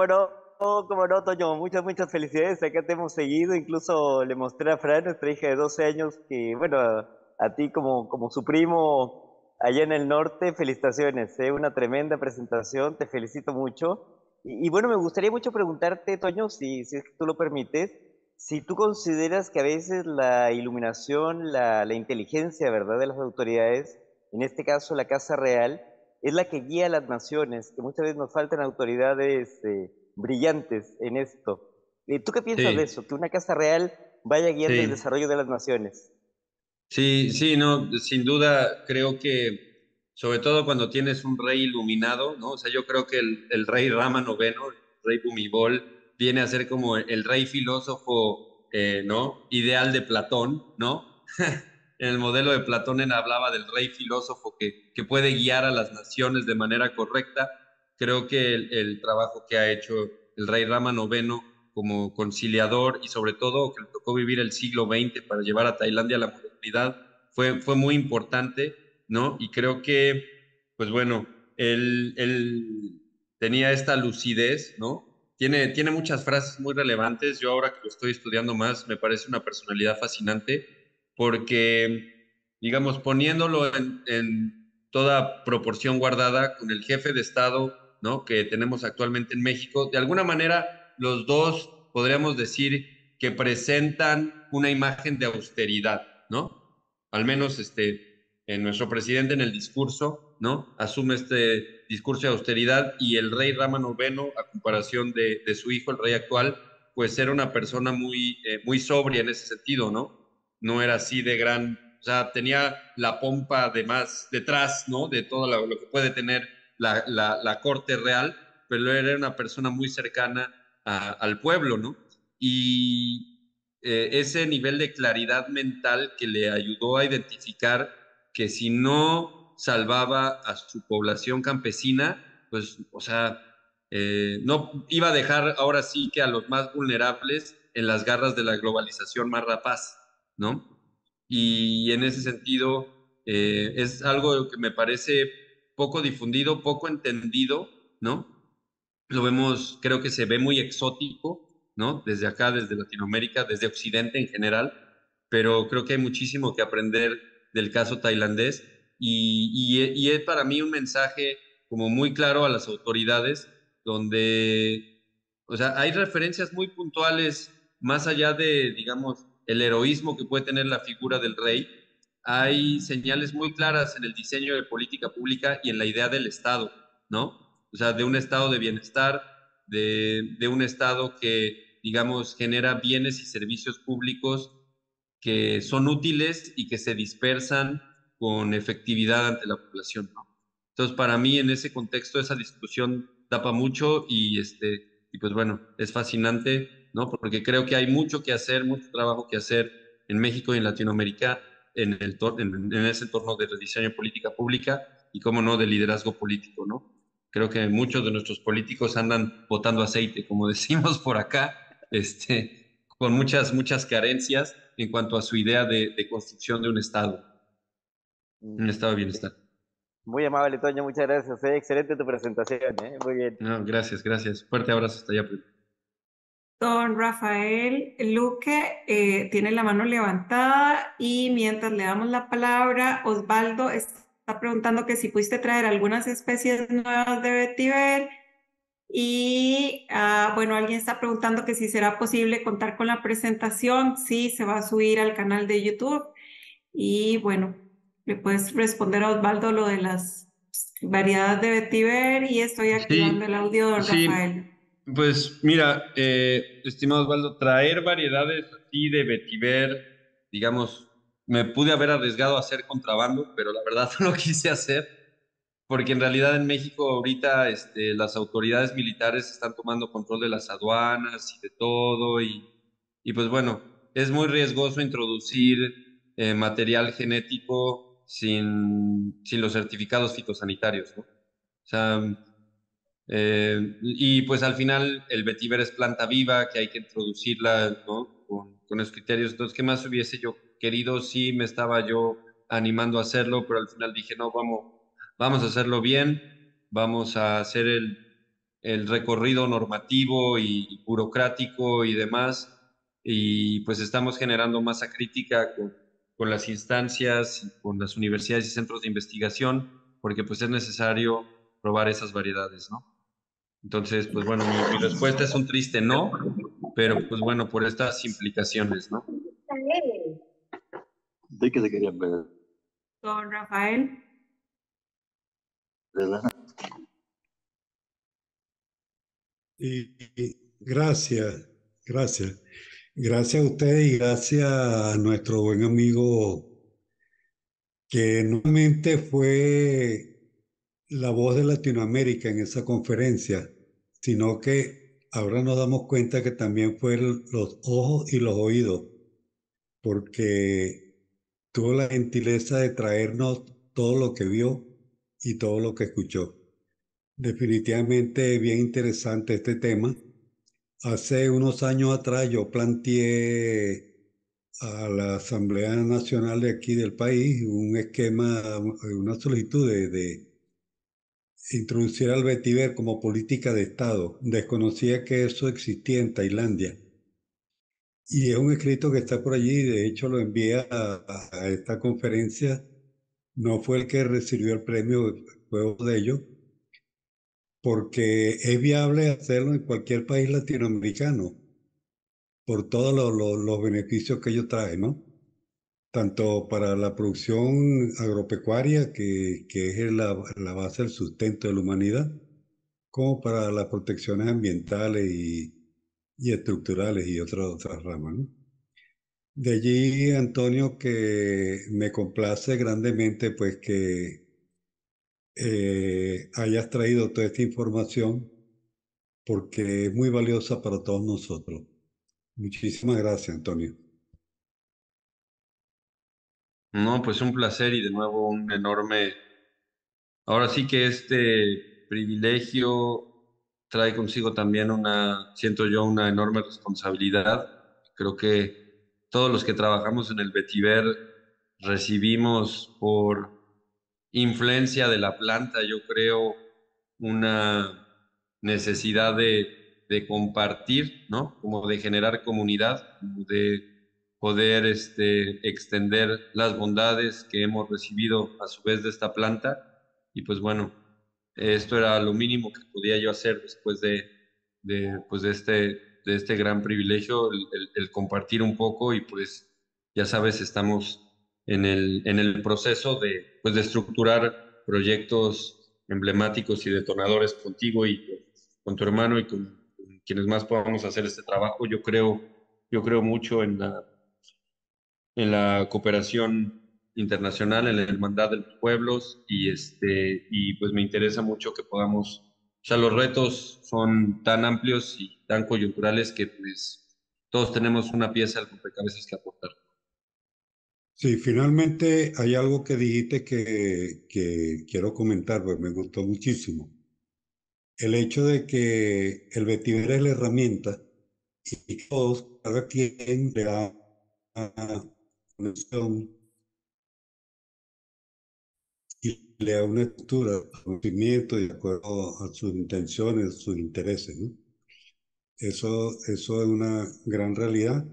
C: cómo no, Toño, muchas felicidades, acá te hemos seguido, incluso le mostré a Fran, nuestra hija de 12 años, que bueno, a ti como su primo allá en el norte, felicitaciones, una tremenda presentación, te felicito mucho. Y bueno, me gustaría mucho preguntarte, Toño, si es que tú lo permites, si tú consideras que a veces la iluminación, la inteligencia, ¿verdad?, de las autoridades, en este caso la Casa Real, es la que guía a las naciones, que muchas veces nos faltan autoridades brillantes en esto. ¿Tú qué piensas de eso?
B: Sí,
C: Que una casa real vaya guiando el
B: sí,
C: desarrollo de las naciones.
B: sí, sí, no, sin duda creo que, sobre todo cuando tienes un rey iluminado, ¿no? O sea, yo creo que el rey Rama noveno, el rey Bhumibol, viene a ser como el rey filósofo, ¿no? Ideal de Platón, ¿no? En el modelo de Platón él hablaba del rey filósofo que puede guiar a las naciones de manera correcta. Creo que el trabajo que ha hecho el rey Rama noveno como conciliador y sobre todo que le tocó vivir el siglo XX para llevar a Tailandia a la modernidad fue muy importante, ¿no? Y creo que, pues bueno, él tenía esta lucidez, ¿no? Tiene muchas frases muy relevantes. Yo ahora que lo estoy estudiando más, me parece una personalidad fascinante porque, digamos, poniéndolo en toda proporción guardada con el jefe de Estado, ¿no? Que tenemos actualmente en México, de alguna manera los dos podríamos decir que presentan una imagen de austeridad, ¿no? Al menos en nuestro presidente en el discurso, ¿no? Asume este discurso de austeridad y el rey Rama noveno, a comparación de su hijo, el rey actual, pues era una persona muy sobria en ese sentido, ¿no? No era así de gran, o sea, tenía la pompa además detrás, ¿no? De todo lo que puede tener la corte real, pero era una persona muy cercana al pueblo, ¿no? Y ese nivel de claridad mental que le ayudó a identificar que si no salvaba a su población campesina, pues, o sea, no iba a dejar ahora sí que a los más vulnerables en las garras de la globalización más rapaz, ¿no? Y en ese sentido, es algo que me parece poco difundido, poco entendido, ¿no? Lo vemos, creo que se ve muy exótico, ¿no? Desde acá, desde Latinoamérica, desde Occidente en general, pero creo que hay muchísimo que aprender del caso tailandés y es para mí un mensaje como muy claro a las autoridades, donde, o sea, hay referencias muy puntuales, más allá de, digamos, el heroísmo que puede tener la figura del rey, hay señales muy claras en el diseño de política pública y en la idea del Estado, ¿no? O sea, de un estado de bienestar, de un estado que, digamos, genera bienes y servicios públicos que son útiles y que se dispersan con efectividad ante la población, ¿no? Entonces, para mí, en ese contexto, esa discusión tapa mucho y pues bueno, es fascinante, ¿no? Porque creo que hay mucho que hacer, mucho trabajo que hacer en México y en Latinoamérica en ese entorno de rediseño de política pública y, cómo no, de liderazgo político, ¿no? Creo que muchos de nuestros políticos andan botando aceite, como decimos por acá, con muchas carencias en cuanto a su idea de construcción de un estado de bienestar.
C: Muy amable, Toño, muchas gracias. Excelente tu presentación, muy bien.
B: No, gracias, gracias. Fuerte abrazo hasta allá.
A: Don Rafael Luque tiene la mano levantada y mientras le damos la palabra, Osvaldo está preguntando que si pudiste traer algunas especies nuevas de vetiver y bueno, alguien está preguntando que si será posible contar con la presentación. Sí, se va a subir al canal de YouTube y bueno, le puedes responder a Osvaldo lo de las variedades de vetiver y estoy activando el
B: Sí,
A: audio, don
B: sí,
A: Rafael.
B: pues mira, estimado Osvaldo, traer variedades así de vetiver, digamos, me pude haber arriesgado a hacer contrabando, pero la verdad no lo quise hacer, porque en realidad en México ahorita las autoridades militares están tomando control de las aduanas y de todo, y pues bueno, es muy riesgoso introducir material genético sin los certificados fitosanitarios, ¿no? O sea, y pues al final el vetiver es planta viva, que hay que introducirla, ¿no? Con esos criterios. Entonces, ¿qué más hubiese yo querido? Sí, me estaba yo animando a hacerlo, pero al final dije, no, vamos a hacerlo bien, vamos a hacer el recorrido normativo y burocrático y demás. Y pues estamos generando masa crítica con las instancias, y con las universidades y centros de investigación, porque pues es necesario probar esas variedades, ¿no? Entonces, pues bueno, mi respuesta es un triste no, pero pues bueno, por estas implicaciones, ¿no?
D: De que se querían ver,
A: Don Rafael.
D: ¿verdad?
E: Gracias, gracias. Gracias a ustedes y gracias a nuestro buen amigo que no solamente fue la voz de Latinoamérica en esa conferencia, sino que ahora nos damos cuenta que también fue los ojos y los oídos, porque tuvo la gentileza de traernos todo lo que vio y todo lo que escuchó. Definitivamente bien interesante este tema. Hace unos años atrás yo planteé a la Asamblea Nacional de aquí del país un esquema, una solicitud de introducir al vetiver como política de Estado. Desconocía que eso existía en Tailandia. Y es un escrito que está por allí, de hecho lo envié a esta conferencia. No fue el que recibió el premio, fue otro de ellos, porque es viable hacerlo en cualquier país latinoamericano por todos los beneficios que ello trae, ¿no? Tanto para la producción agropecuaria, que es la base del sustento de la humanidad, como para las protecciones ambientales y estructurales y otras ramas, ¿no? De allí, Antonio, que me complace grandemente pues que hayas traído toda esta información porque es muy valiosa para todos nosotros. Muchísimas gracias, Antonio.
B: No, pues un placer y de nuevo un enorme. Ahora sí que este privilegio trae consigo también siento yo, una enorme responsabilidad. Creo que todos los que trabajamos en el vetiver recibimos por influencia de la planta, yo creo, una necesidad de compartir, ¿no? Como de generar comunidad, como de poder extender las bondades que hemos recibido a su vez de esta planta. Y pues bueno, esto era lo mínimo que podía yo hacer después pues de este gran privilegio, el compartir un poco y pues ya sabes, estamos en el proceso pues de estructurar proyectos emblemáticos y detonadores contigo y con tu hermano y con quienes más podamos hacer este trabajo. Yo creo mucho en la cooperación internacional, en la hermandad de los pueblos y pues me interesa mucho que podamos, o sea, los retos son tan amplios y tan coyunturales que pues todos tenemos una pieza del rompecabezas que aportar.
E: Sí, finalmente hay algo que dijiste que quiero comentar, pues me gustó muchísimo. El hecho de que el vetiver es la herramienta y todos, cada quien le da una opción y le da una estructura, conocimiento de acuerdo a sus intenciones, sus intereses, ¿no? Eso es una gran realidad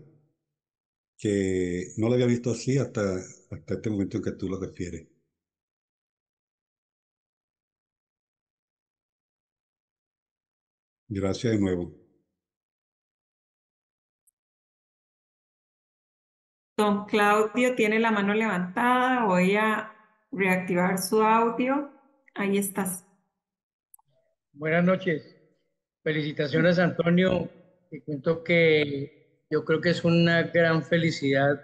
E: que no lo había visto así hasta este momento en que tú lo refieres. Gracias de nuevo.
A: Don Claudio tiene la mano levantada. Voy a reactivar su audio. Ahí estás.
D: Buenas noches. Felicitaciones, Antonio. Te cuento que yo creo que es una gran felicidad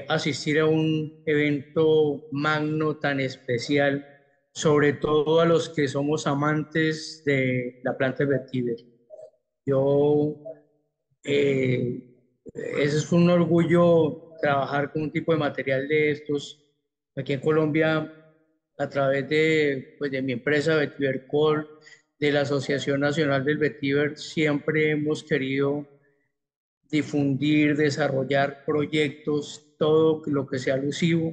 D: asistir a un evento magno tan especial, sobre todo a los que somos amantes de la planta de vetiver. Yo, ese es un orgullo trabajar con un tipo de material de estos. Aquí en Colombia, a través de, pues, de mi empresa Vetiver Col, de la Asociación Nacional del Vetiver, siempre hemos querido difundir, desarrollar proyectos, todo lo que sea alusivo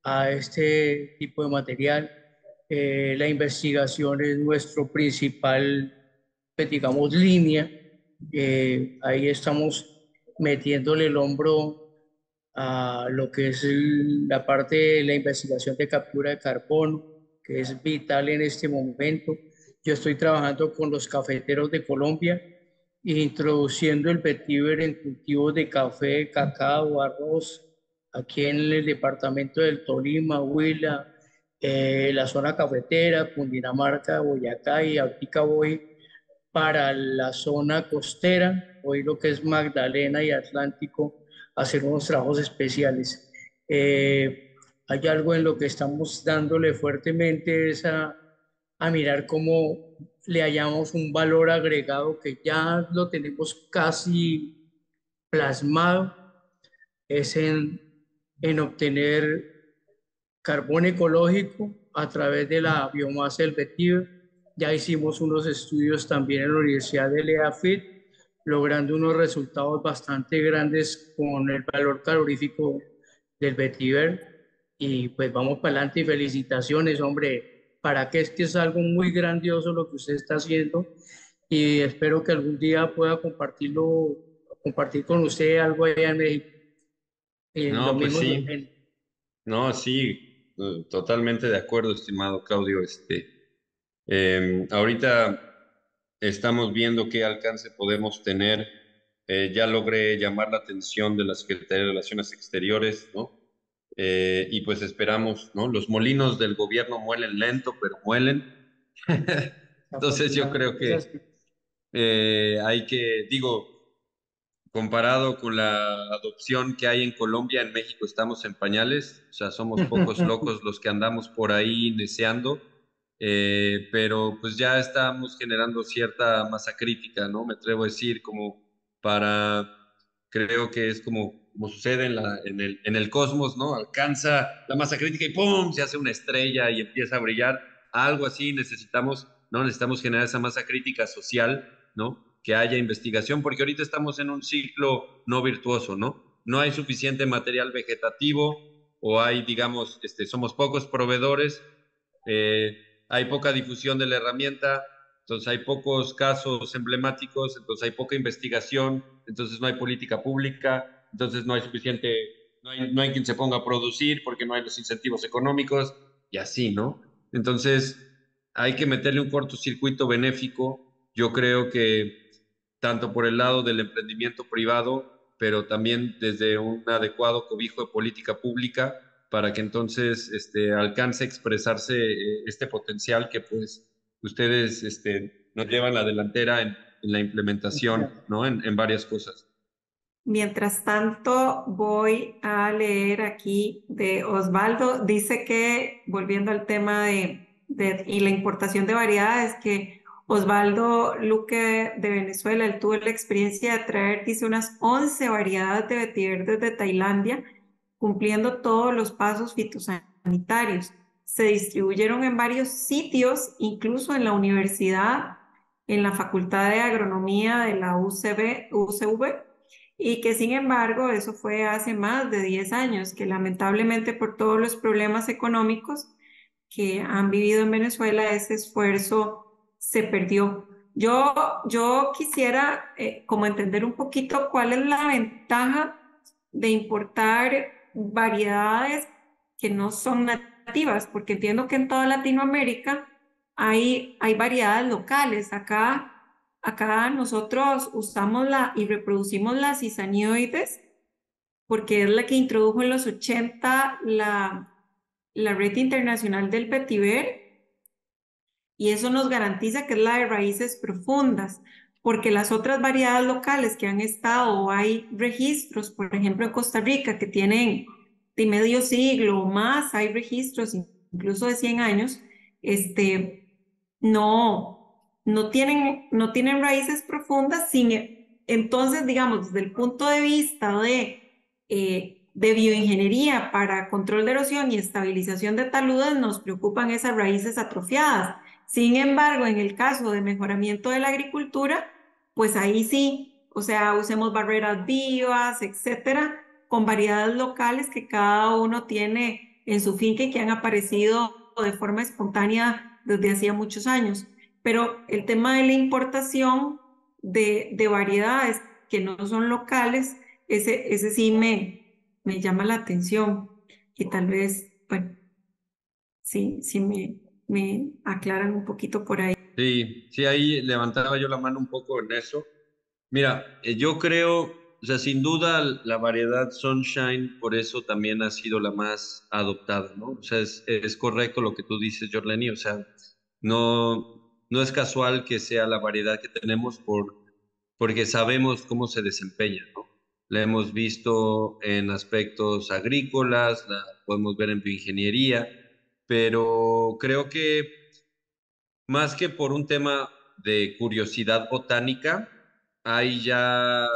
D: a este tipo de material. La investigación es nuestro principal, pues, digamos, línea. Ahí estamos metiéndole el hombro a lo que es la parte de la investigación de captura de carbono, que es vital en este momento. Yo estoy trabajando con los cafeteros de Colombia, introduciendo el vetiver en cultivos de café, cacao, arroz, aquí en el departamento del Tolima, Huila, la zona cafetera, Cundinamarca, Boyacá, y ahorita voy para la zona costera, hoy lo que es Magdalena y Atlántico, hacer unos trabajos especiales. Hay algo en lo que estamos dándole fuertemente es a mirar cómo le hallamos un valor agregado que ya lo tenemos casi plasmado, es en obtener carbón ecológico a través de la biomasa del vetiver. Ya hicimos unos estudios también en la Universidad del EAFIT, logrando unos resultados bastante grandes con el valor calorífico del vetiver. Y pues vamos para adelante y felicitaciones, hombre. Para que es que es algo muy grandioso lo que usted está haciendo y espero que algún día pueda compartirlo, compartir con usted algo allá en México. Lo
B: No, pues
D: mismo
B: sí, no, sí, totalmente de acuerdo, estimado Claudio. Ahorita estamos viendo qué alcance podemos tener. Ya logré llamar la atención de la Secretaría de Relaciones Exteriores, ¿no? Y pues esperamos, ¿no? Los molinos del gobierno muelen lento, pero muelen. Entonces yo creo
D: es así.
B: que hay que, digo, comparado con la adopción que hay en Colombia, en México estamos en pañales, o sea, somos pocos locos los que andamos por ahí neceando, pero pues ya estamos generando cierta masa crítica, ¿no? Me atrevo a decir, como creo que es como sucede en el cosmos, ¿no? Alcanza la masa crítica y ¡pum! Se hace una estrella y empieza a brillar. Algo así necesitamos, ¿no? Necesitamos generar esa masa crítica social, ¿no? Que haya investigación, porque ahorita estamos en un ciclo no virtuoso, ¿no? No hay suficiente material vegetativo o hay, digamos, somos pocos proveedores, hay poca difusión de la herramienta, entonces hay pocos casos emblemáticos, entonces hay poca investigación, entonces no hay política pública, entonces no hay suficiente, no hay quien se ponga a producir porque no hay los incentivos económicos y así, ¿no? Entonces hay que meterle un cortocircuito benéfico. Yo creo que tanto por el lado del emprendimiento privado, pero también desde un adecuado cobijo de política pública para que entonces alcance a expresarse este potencial que pues ustedes nos llevan la delantera en la implementación, ¿no? En varias cosas.
A: Mientras tanto, voy a leer aquí de Osvaldo. Dice que, volviendo al tema y la importación de variedades, que Osvaldo Luque de Venezuela, él tuvo la experiencia de traer, dice, unas 11 variedades de vetiver desde Tailandia cumpliendo todos los pasos fitosanitarios. Se distribuyeron en varios sitios, incluso en la universidad, en la Facultad de Agronomía de la UCV, y que sin embargo eso fue hace más de 10 años, que lamentablemente por todos los problemas económicos que han vivido en Venezuela, ese esfuerzo se perdió. Yo quisiera como entender un poquito cuál es la ventaja de importar variedades que no son nativas, porque entiendo que en toda Latinoamérica hay variedades locales. Acá nosotros usamos y reproducimos las cisanioides porque es la que introdujo en los 80 la Red Internacional del Vetiver, y eso nos garantiza que es la de raíces profundas, porque las otras variedades locales que han estado, hay registros, por ejemplo en Costa Rica, que tienen de medio siglo o más, hay registros incluso de 100 años, no tienen raíces profundas, entonces, digamos, desde el punto de vista de bioingeniería para control de erosión y estabilización de taludes, nos preocupan esas raíces atrofiadas. Sin embargo, en el caso de mejoramiento de la agricultura, pues ahí sí, o sea, usemos barreras vivas, etcétera, con variedades locales que cada uno tiene en su finca y que han aparecido de forma espontánea desde hacía muchos años. Pero el tema de la importación de variedades que no son locales, ese sí me llama la atención, y tal vez, bueno, sí me aclaran un poquito por ahí.
B: Sí, sí, ahí levantaba yo la mano un poco en eso. Mira, yo creo, o sea, sin duda la variedad Sunshine por eso también ha sido la más adoptada, ¿no? O sea, es correcto lo que tú dices, Jorleni, o sea, no es casual que sea la variedad que tenemos porque sabemos cómo se desempeña, ¿no? La hemos visto en aspectos agrícolas, la podemos ver en bioingeniería, pero creo que más que por un tema de curiosidad botánica, hay ya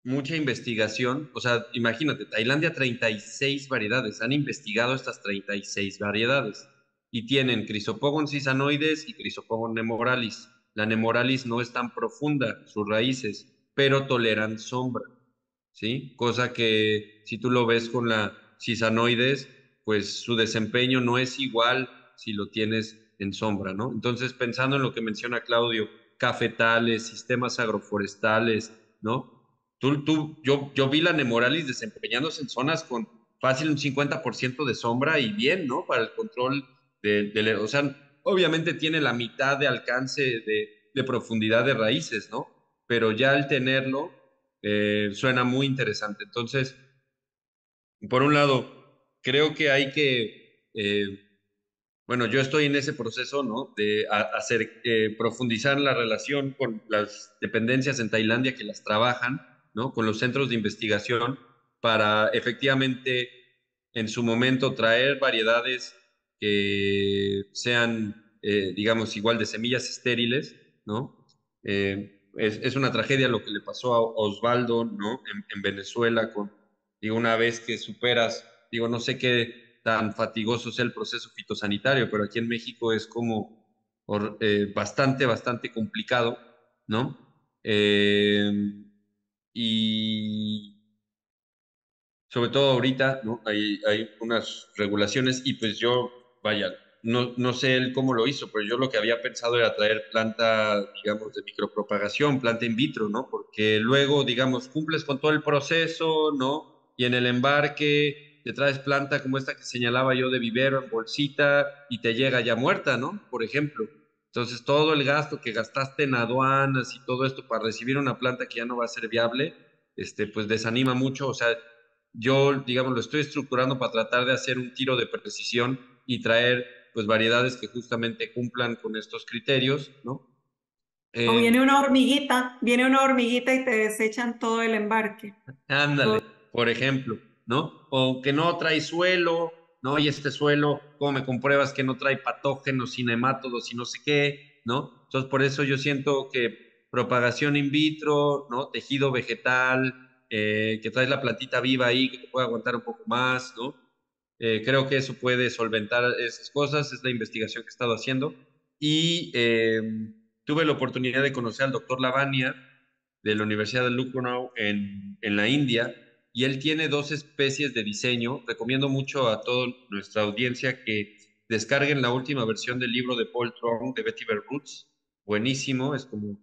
B: mucha investigación. O sea, imagínate, Tailandia 36 variedades, han investigado estas 36 variedades y tienen Chrysopogon sisanoides y Chrysopogon nemoralis. La nemoralis no es tan profunda, sus raíces, pero toleran sombra, ¿sí? Cosa que si tú lo ves con la sisanoides, pues su desempeño no es igual si lo tienes en sombra, ¿no? Entonces, pensando en lo que menciona Claudio, cafetales, sistemas agroforestales, ¿no? Yo vi la Nemoralis desempeñándose en zonas con fácil un 50% de sombra y bien, ¿no? Para el control o sea, obviamente tiene la mitad de alcance de profundidad de raíces, ¿no? Pero ya al tenerlo, suena muy interesante. Entonces, por un lado, creo que hay que, bueno, yo estoy en ese proceso, ¿no? De hacer, profundizar la relación con las dependencias en Tailandia que las trabajan, ¿no? Con los centros de investigación para efectivamente en su momento traer variedades que sean, digamos, igual de semillas estériles, ¿no? Es una tragedia lo que le pasó a Osvaldo, ¿no? En Venezuela, digo, una vez que superas, digo, no sé qué tan fatigoso sea el proceso fitosanitario, pero aquí en México es como bastante complicado, ¿no? Y sobre todo ahorita, ¿no? Hay unas regulaciones y pues yo, vaya, no sé él cómo lo hizo, pero yo lo que había pensado era traer planta, digamos, de micropropagación, planta in vitro, ¿no? Porque luego, digamos, cumples con todo el proceso, ¿no? Y en el embarque te traes planta como esta que señalaba yo de vivero en bolsita y te llega ya muerta, ¿no? Por ejemplo. Entonces, todo el gasto que gastaste en aduanas y todo esto para recibir una planta que ya no va a ser viable, pues desanima mucho. O sea, yo, digamos, lo estoy estructurando para tratar de hacer un tiro de precisión y traer, pues, variedades que justamente cumplan con estos criterios, ¿no?
A: O
B: Eh,
A: viene una hormiguita y te desechan todo el embarque.
B: Ándale, por ejemplo, ¿no? O que no trae suelo, ¿no? Y este suelo, ¿cómo me compruebas que no trae patógenos y nemátodos y no sé qué, ¿no? Entonces, por eso yo siento que propagación in vitro, ¿no? Tejido vegetal, que traes la plantita viva ahí, que te puede aguantar un poco más, ¿no? Creo que eso puede solventar esas cosas, es la investigación que he estado haciendo. Y tuve la oportunidad de conocer al doctor Lavania de la Universidad de Lucknow en la India, y él tiene dos especies de diseño. Recomiendo mucho a toda nuestra audiencia que descarguen la última versión del libro de Paul Trong, de Vetiver Roots. Buenísimo, es como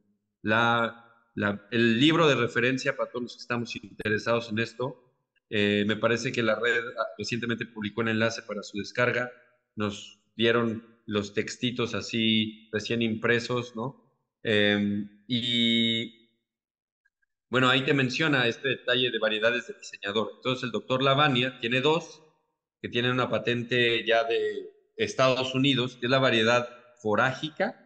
B: el libro de referencia para todos los que estamos interesados en esto. Me parece que la red recientemente publicó un enlace para su descarga. Nos dieron los textitos así recién impresos, ¿no? Y bueno, ahí te menciona este detalle de variedades de diseñador. Entonces, el doctor Lavania tiene dos que tienen una patente ya de Estados Unidos, que es la variedad forágica,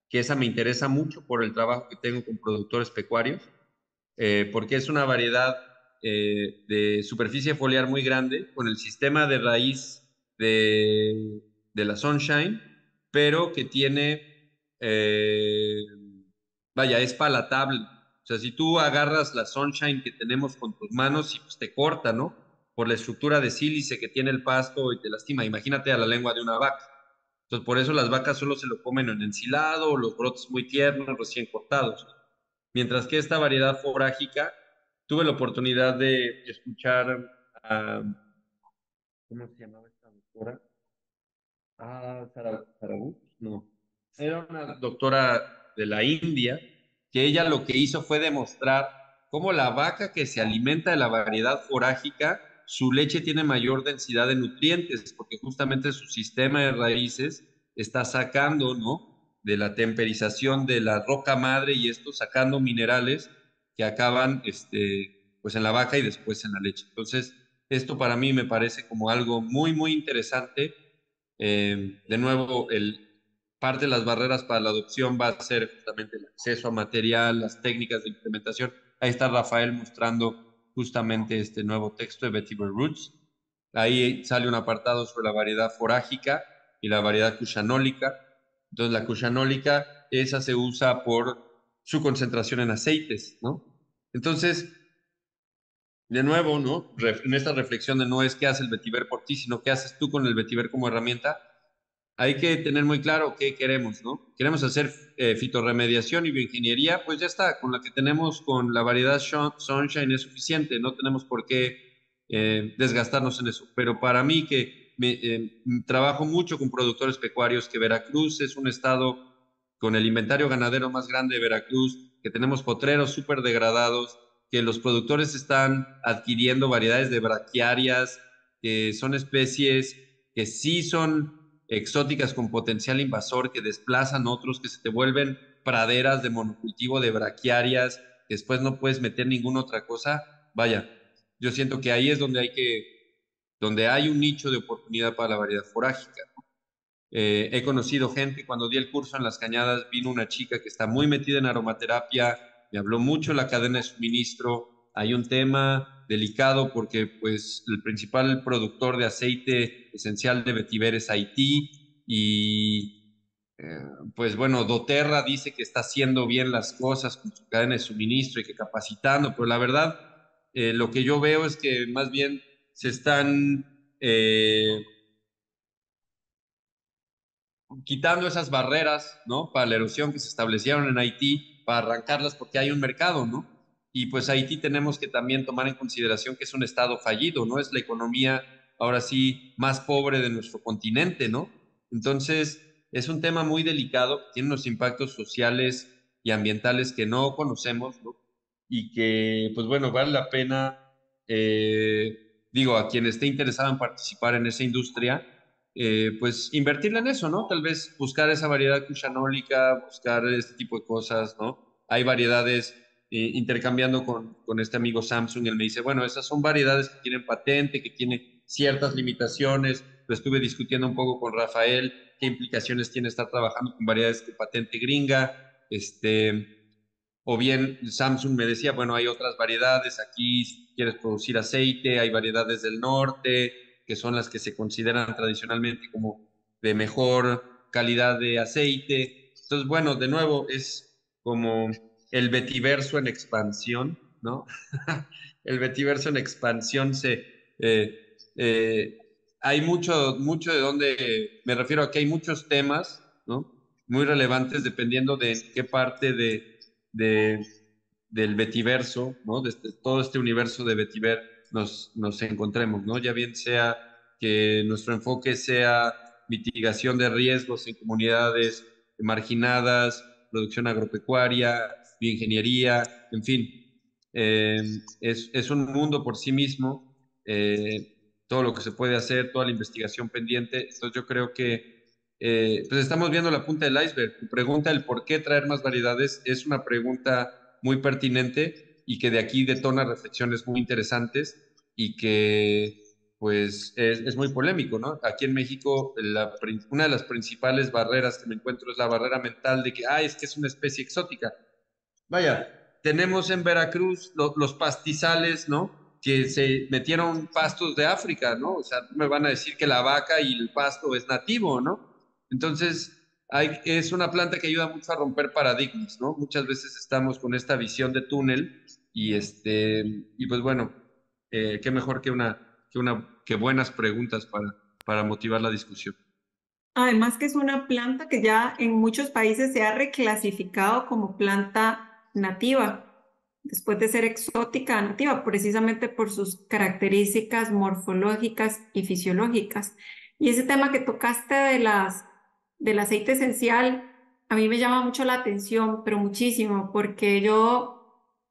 B: que esa me interesa mucho por el trabajo que tengo con productores pecuarios, porque es una variedad de superficie foliar muy grande, con el sistema de raíz de la Sunshine, pero que tiene, vaya, es palatable. O sea, si tú agarras la Sunshine que tenemos con tus manos y pues te corta, ¿no? Por la estructura de sílice que tiene el pasto y te lastima. Imagínate a la lengua de una vaca. Entonces, por eso las vacas solo se lo comen en ensilado o los brotes muy tiernos, recién cortados. Mientras que esta variedad forágica, tuve la oportunidad de escuchar a, ¿cómo se llamaba esta doctora? Sarabut, no. Era una doctora de la India, que ella lo que hizo fue demostrar cómo la vaca que se alimenta de la variedad forágica, su leche tiene mayor densidad de nutrientes, porque justamente su sistema de raíces está sacando, ¿no? De la temperización de la roca madre y esto sacando minerales que acaban, pues en la vaca y después en la leche. Entonces, esto para mí me parece como algo muy, muy interesante. De nuevo, parte de las barreras para la adopción va a ser justamente el acceso a material, las técnicas de implementación. Ahí está Rafael mostrando justamente este nuevo texto de Vetiver Roots. Ahí sale un apartado sobre la variedad forágica y la variedad cushanólica. Entonces, la cushanólica, esa se usa por su concentración en aceites, ¿no? Entonces, de nuevo, ¿no? En esta reflexión de no es qué hace el vetiver por ti, sino qué haces tú con el vetiver como herramienta. Hay que tener muy claro qué queremos, ¿no? Queremos hacer fitorremediación y bioingeniería, pues ya está, con la que tenemos con la variedad Sunshine es suficiente, no tenemos por qué desgastarnos en eso. Pero para mí que trabajo mucho con productores pecuarios, que Veracruz es un estado con el inventario ganadero más grande de Veracruz, que tenemos potreros súper degradados, que los productores están adquiriendo variedades de braquiarias, que son especies que sí son exóticas con potencial invasor, que desplazan otros, que se te vuelven praderas de monocultivo de braquiarias, que después no puedes meter ninguna otra cosa. Vaya, yo siento que ahí es donde hay un nicho de oportunidad para la variedad forágica. He conocido gente, cuando di el curso en Las Cañadas, vino una chica que está muy metida en aromaterapia, me habló mucho de la cadena de suministro. Hay un tema delicado porque pues el principal productor de aceite esencial de vetiver es Haití y pues bueno, doTERRA dice que está haciendo bien las cosas con su cadena de suministro y que capacitando, pero la verdad, lo que yo veo es que más bien se están quitando esas barreras, ¿no? Para la erosión que se establecieron en Haití, para arrancarlas porque hay un mercado, ¿no? Y pues Haití tenemos que también tomar en consideración que es un estado fallido, ¿no? Es la economía ahora sí más pobre de nuestro continente, ¿no? Entonces, es un tema muy delicado, tiene unos impactos sociales y ambientales que no conocemos, ¿no? Y que, pues bueno, vale la pena, digo, a quien esté interesado en participar en esa industria, pues invertirle en eso, ¿no? Tal vez buscar esa variedad cushanólica, buscar este tipo de cosas, ¿no? Hay variedades, intercambiando con este amigo Samsung, él me dice, bueno, esas son variedades que tienen patente, que tienen ciertas limitaciones. Lo estuve discutiendo un poco con Rafael, qué implicaciones tiene estar trabajando con variedades de patente gringa, o bien Samsung me decía, bueno, hay otras variedades, aquí si quieres producir aceite, hay variedades del norte, que son las que se consideran tradicionalmente como de mejor calidad de aceite. Entonces, bueno, de nuevo, es como el vetiverso en expansión, ¿no? El vetiverso en expansión hay mucho de donde, me refiero a que hay muchos temas, ¿no? Muy relevantes dependiendo de en qué parte de- del vetiverso, ¿no? De todo este universo de vetiver nos encontremos, ¿no? Ya bien sea que nuestro enfoque sea mitigación de riesgos en comunidades marginadas, producción agropecuaria, bioingeniería, en fin, es un mundo por sí mismo, todo lo que se puede hacer, toda la investigación pendiente. Entonces yo creo que pues estamos viendo la punta del iceberg. Tu pregunta, el por qué traer más variedades, es una pregunta muy pertinente y que de aquí detona reflexiones muy interesantes y que pues es muy polémico, ¿no? Aquí en México una de las principales barreras que me encuentro es la barrera mental de que, es que es una especie exótica. Vaya, tenemos en Veracruz los pastizales, ¿no? Que se metieron pastos de África, ¿no? O sea, no me van a decir que la vaca y el pasto es nativo, ¿no? Entonces, es una planta que ayuda mucho a romper paradigmas, ¿no? Muchas veces estamos con esta visión de túnel y pues bueno, qué mejor que buenas preguntas para motivar la discusión.
A: Además que es una planta que ya en muchos países se ha reclasificado como planta nativa, después de ser exótica a nativa, precisamente por sus características morfológicas y fisiológicas. Y ese tema que tocaste del aceite esencial, a mí me llama mucho la atención, pero muchísimo, porque yo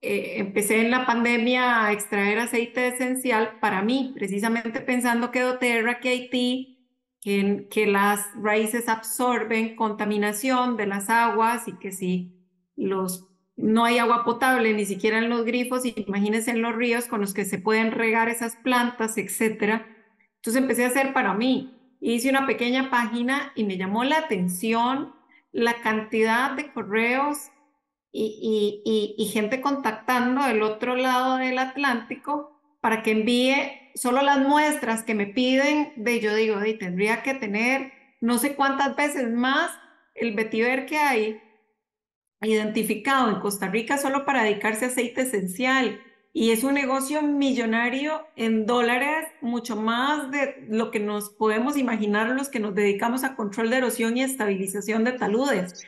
A: empecé en la pandemia a extraer aceite esencial para mí, precisamente pensando que doTERRA, que Haití, que las raíces absorben contaminación de las aguas y que si no hay agua potable ni siquiera en los grifos, imagínense en los ríos con los que se pueden regar esas plantas, etcétera. Entonces empecé a hacer para mí. Hice una pequeña página y me llamó la atención la cantidad de correos y gente contactando del otro lado del Atlántico para que envíe solo las muestras que me piden. Yo digo, tendría que tener no sé cuántas veces más el vetiver que hay identificado en Costa Rica solo para dedicarse a aceite esencial. Y es un negocio millonario en dólares, mucho más de lo que nos podemos imaginar los que nos dedicamos a control de erosión y estabilización de taludes.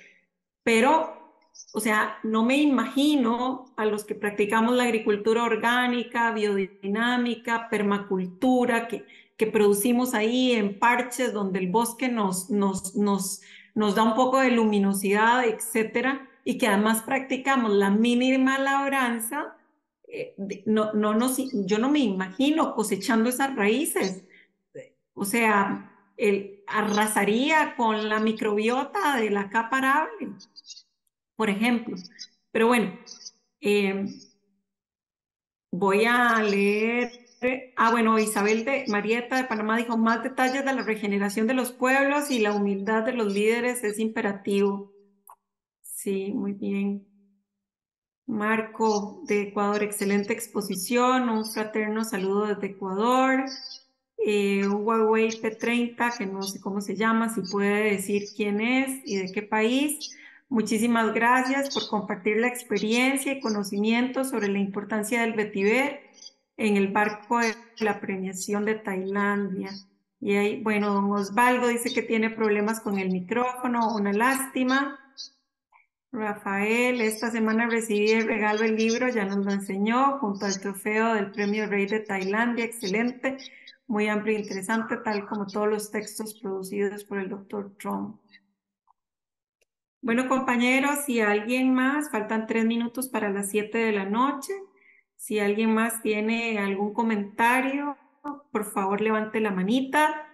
A: Pero, o sea, no me imagino a los que practicamos la agricultura orgánica, biodinámica, permacultura, que producimos ahí en parches donde el bosque nos da un poco de luminosidad, etcétera, y que además practicamos la mínima labranza. Yo no me imagino cosechando esas raíces. O sea, arrasaría con la microbiota de la capa arable, por ejemplo. Pero bueno, voy a leer. Bueno, Isabel de Marieta de Panamá dijo, más detalles de la regeneración de los pueblos y la humildad de los líderes es imperativo. Sí, muy bien. Marco de Ecuador, excelente exposición, un fraterno saludo desde Ecuador. Un Huawei P30, que no sé cómo se llama, si puede decir quién es y de qué país. Muchísimas gracias por compartir la experiencia y conocimiento sobre la importancia del vetiver en el marco de la premiación de Tailandia. Y ahí, bueno, don Osvaldo dice que tiene problemas con el micrófono, una lástima. Rafael, esta semana recibí el regalo del libro, ya nos lo enseñó, junto al trofeo del Premio Rey de Tailandia, excelente, muy amplio e interesante, tal como todos los textos producidos por el Dr. Trump. Bueno, compañeros, si alguien más, faltan 3 minutos para las 7 de la noche, si alguien más tiene algún comentario, por favor levante la manita.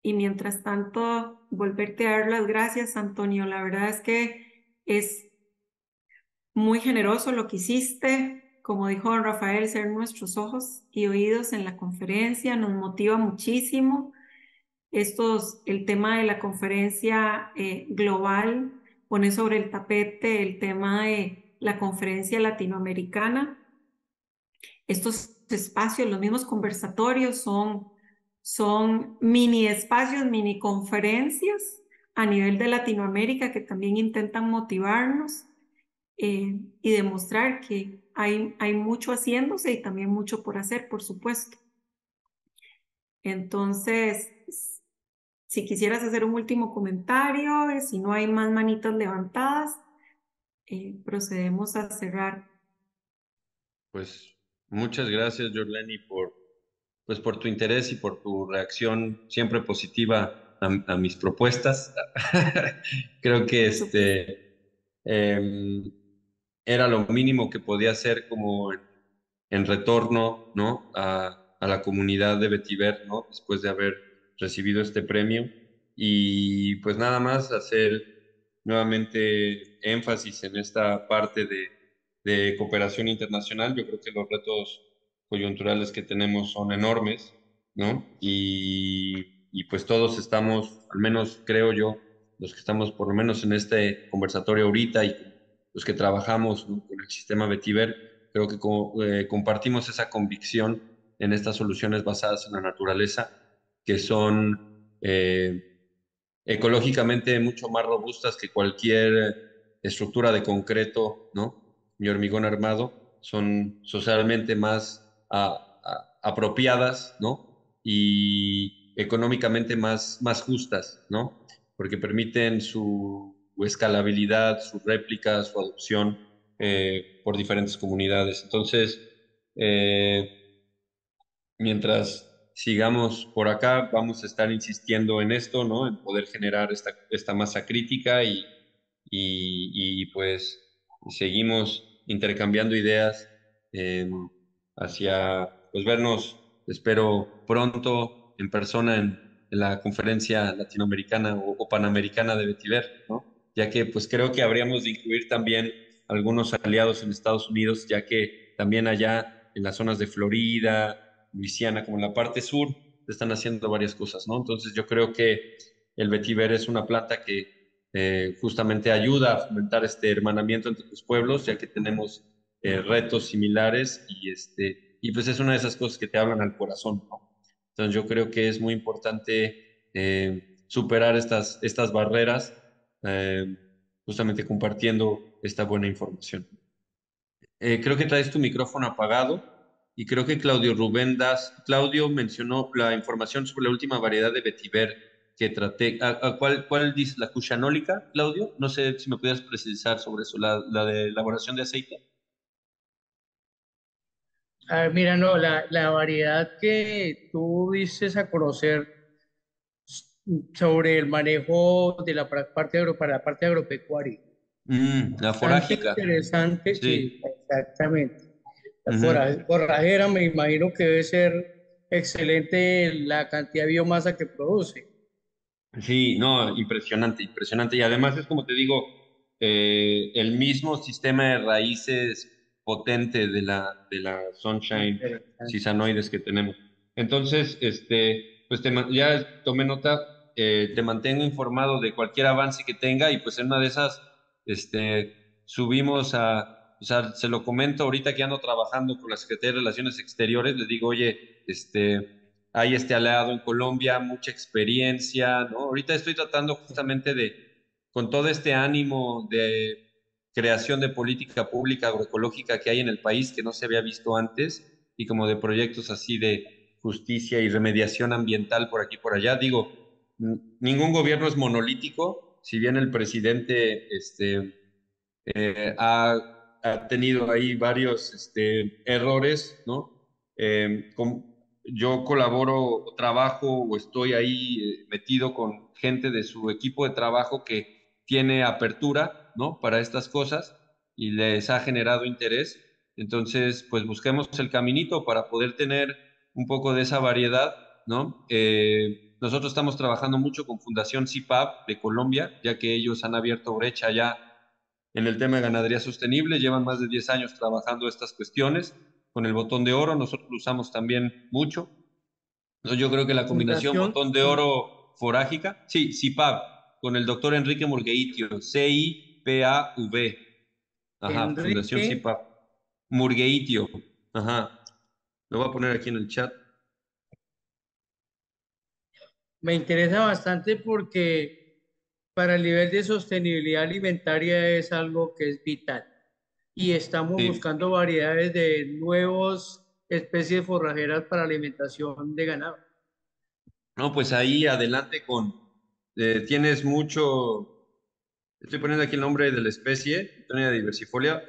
A: Y mientras tanto, volverte a dar las gracias, Antonio. La verdad es que es muy generoso lo que hiciste. Como dijo don Rafael, ser nuestros ojos y oídos en la conferencia nos motiva muchísimo. El tema de la conferencia global pone sobre el tapete el tema de la conferencia latinoamericana. Estos espacios, los mismos conversatorios, son mini espacios, mini conferencias a nivel de Latinoamérica que también intentan motivarnos. y demostrar que hay mucho haciéndose y también mucho por hacer, por supuesto. Entonces, si quisieras hacer un último comentario, si no hay más manitas levantadas, procedemos a cerrar.
B: Pues muchas gracias, Jorleni, pues por tu interés y por tu reacción siempre positiva a mis propuestas. Creo que
A: Por supuesto.
B: em, era lo mínimo que podía hacer como en retorno, ¿no? A la comunidad de Betiver, ¿no? Después de haber recibido este premio. Y pues nada más hacer nuevamente énfasis en esta parte de cooperación internacional. Yo creo que los retos coyunturales que tenemos son enormes, ¿no? Y pues todos estamos, al menos creo yo, los que estamos por lo menos en este conversatorio ahorita y los que trabajamos, ¿no?, con el sistema Betiver, creo que compartimos esa convicción en estas soluciones basadas en la naturaleza, que son ecológicamente mucho más robustas que cualquier estructura de concreto, ¿no?, y hormigón armado, son socialmente más apropiadas, ¿no?, y económicamente más justas, ¿no?, porque permiten su escalabilidad, su réplica, su adopción por diferentes comunidades. Entonces, mientras sigamos por acá, vamos a estar insistiendo en esto, ¿no? En poder generar esta masa crítica pues seguimos intercambiando ideas eh, hacia, pues vernos, espero pronto en persona en la conferencia latinoamericana o panamericana de Betiver, ¿no? Ya que pues creo que habríamos de incluir también algunos aliados en Estados Unidos, ya que también allá en las zonas de Florida, Luisiana, como en la parte sur, se están haciendo varias cosas, ¿no? Entonces yo creo que el vetiver es una planta que justamente ayuda a fomentar este hermanamiento entre los pueblos, ya que tenemos retos similares y pues es una de esas cosas que te hablan al corazón, ¿no? Entonces yo creo que es muy importante superar estas barreras, eh, justamente compartiendo esta buena información. Creo que traes tu micrófono apagado y creo que Claudio mencionó la información sobre la última variedad de vetiver que traté. ¿Cuál dice? ¿La cushanólica, Claudio? No sé si me pudieras precisar sobre eso, la de elaboración de aceite.
D: A ver, mira, no, la variedad que tú dices a conocer sobre el manejo de para la parte agropecuaria.
B: La
D: Bastante
B: forágica,
D: interesante, sí,
B: sí.
D: exactamente. La
B: Ujú.
D: forrajera me imagino que debe ser excelente la cantidad de biomasa que produce.
B: Sí, no, impresionante, impresionante. Y además es como te digo, el mismo sistema de raíces potente de la Sunshine
D: Interesante.
B: Sisanoides que tenemos. Entonces, pues ya tomé nota, te mantengo informado de cualquier avance que tenga y pues en una de esas, subimos o sea, se lo comento ahorita que ando trabajando con la Secretaría de Relaciones Exteriores, le digo, oye, hay este aliado en Colombia, mucha experiencia, ¿no? Ahorita estoy tratando justamente con todo este ánimo de creación de política pública agroecológica que hay en el país, que no se había visto antes, y como de proyectos así de justicia y remediación ambiental por aquí y por allá. Digo, ningún gobierno es monolítico, si bien el presidente ha tenido ahí varios errores, ¿no? Yo colaboro o trabajo o estoy ahí metido con gente de su equipo de trabajo que tiene apertura, ¿no?, para estas cosas y les ha generado interés. Entonces, pues busquemos el caminito para poder tener un poco de esa variedad, ¿no? Nosotros estamos trabajando mucho con Fundación CIPAP de Colombia, ya que ellos han abierto brecha ya en el tema de ganadería sostenible, llevan más de 10 años trabajando estas cuestiones. Con el botón de oro, nosotros lo usamos también mucho. Entonces, yo creo que la combinación
D: Fundación,
B: botón de oro forágica, sí, CIPAV, con el doctor Enrique Murgueitio, CIPAV, ajá, Fundación
D: Enrique,
B: CIPAV, Murgueitio, ajá, lo voy a poner aquí en el chat.
D: me interesa bastante porque para el nivel de sostenibilidad alimentaria es algo que es vital. y estamos
B: Sí.
D: buscando variedades de nuevas especies forrajeras para alimentación de ganado.
B: No, pues ahí adelante tienes mucho, estoy poniendo aquí el nombre de la especie, Tonia diversifolia,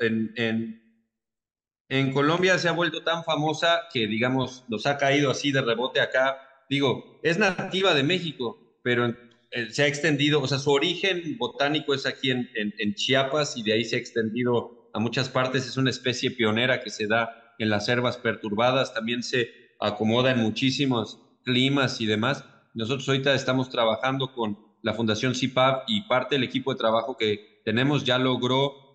B: en Colombia se ha vuelto tan famosa que, digamos, nos ha caído así de rebote acá. Digo, es nativa de México, pero se ha extendido, o sea, su origen botánico es aquí en Chiapas y de ahí se ha extendido a muchas partes. Es una especie pionera que se da en las selvas perturbadas, también se acomoda en muchísimos climas y demás. Nosotros ahorita estamos trabajando con la Fundación CIPAV y parte del equipo de trabajo que tenemos ya logró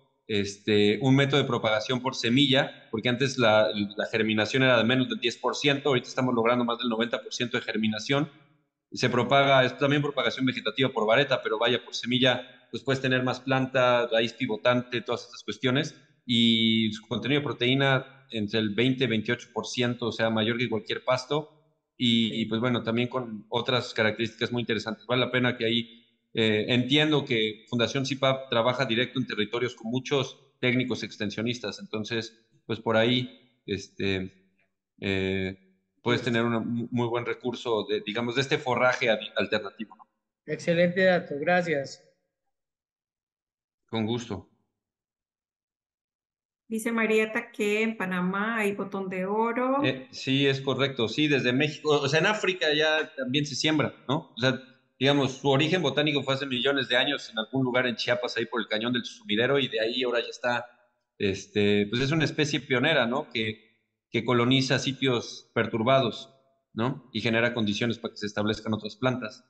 B: un método de propagación por semilla, porque antes la germinación era de menos del 10%, ahorita estamos logrando más del 90% de germinación. Se propaga, es también propagación vegetativa por vareta, pero vaya, por semilla, pues puedes tener más planta, raíz pivotante, todas estas cuestiones, y su contenido de proteína entre el 20 y 28%, o sea, mayor que cualquier pasto, y pues bueno, también con otras características muy interesantes. Vale la pena que ahí entiendo que Fundación CIPAP trabaja directo en territorios con muchos técnicos extensionistas, entonces, pues por ahí puedes
D: Listo.
B: tener un muy buen recurso de, digamos, de este forraje alternativo, ¿no?
D: Excelente dato, gracias.
B: Con gusto.
A: Dice Marieta que en Panamá hay botón de oro.
B: Sí, es correcto. Sí, desde México, o sea, en África ya también se siembra, ¿no? O sea, digamos, su origen botánico fue hace millones de años en algún lugar en Chiapas, ahí por el Cañón del Sumidero, y de ahí ahora ya está, pues es una especie pionera, ¿no? Que coloniza sitios perturbados, ¿no? Y genera condiciones para que se establezcan otras plantas.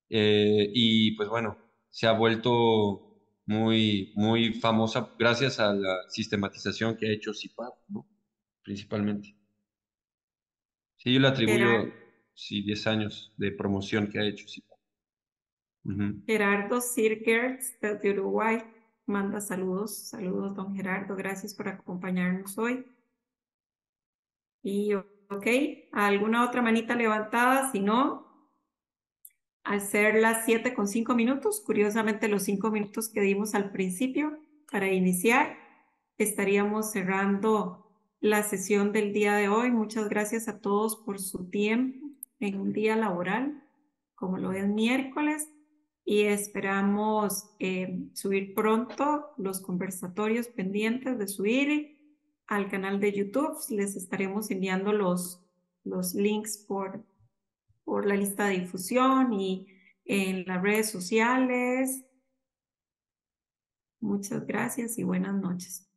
B: Y pues bueno, se ha vuelto muy famosa gracias a la sistematización que ha hecho CIPAD, ¿no? Principalmente. Sí, yo le
A: Gerard-
B: atribuyo, sí, 10 años de promoción que ha hecho, sí. Ujú.
A: Gerardo Sirgerts desde Uruguay manda saludos. Saludos, don Gerardo. Gracias por acompañarnos hoy. Y ok, ¿alguna otra manita levantada? Si no, al ser las 7:05, curiosamente los 5 minutos que dimos al principio para iniciar, estaríamos cerrando la sesión del día de hoy. Muchas gracias a todos por su tiempo en un día laboral, como lo es miércoles, y esperamos subir pronto los conversatorios pendientes de subir al canal de YouTube. Les estaremos enviando los links por la lista de difusión y en las redes sociales. Muchas gracias y buenas noches.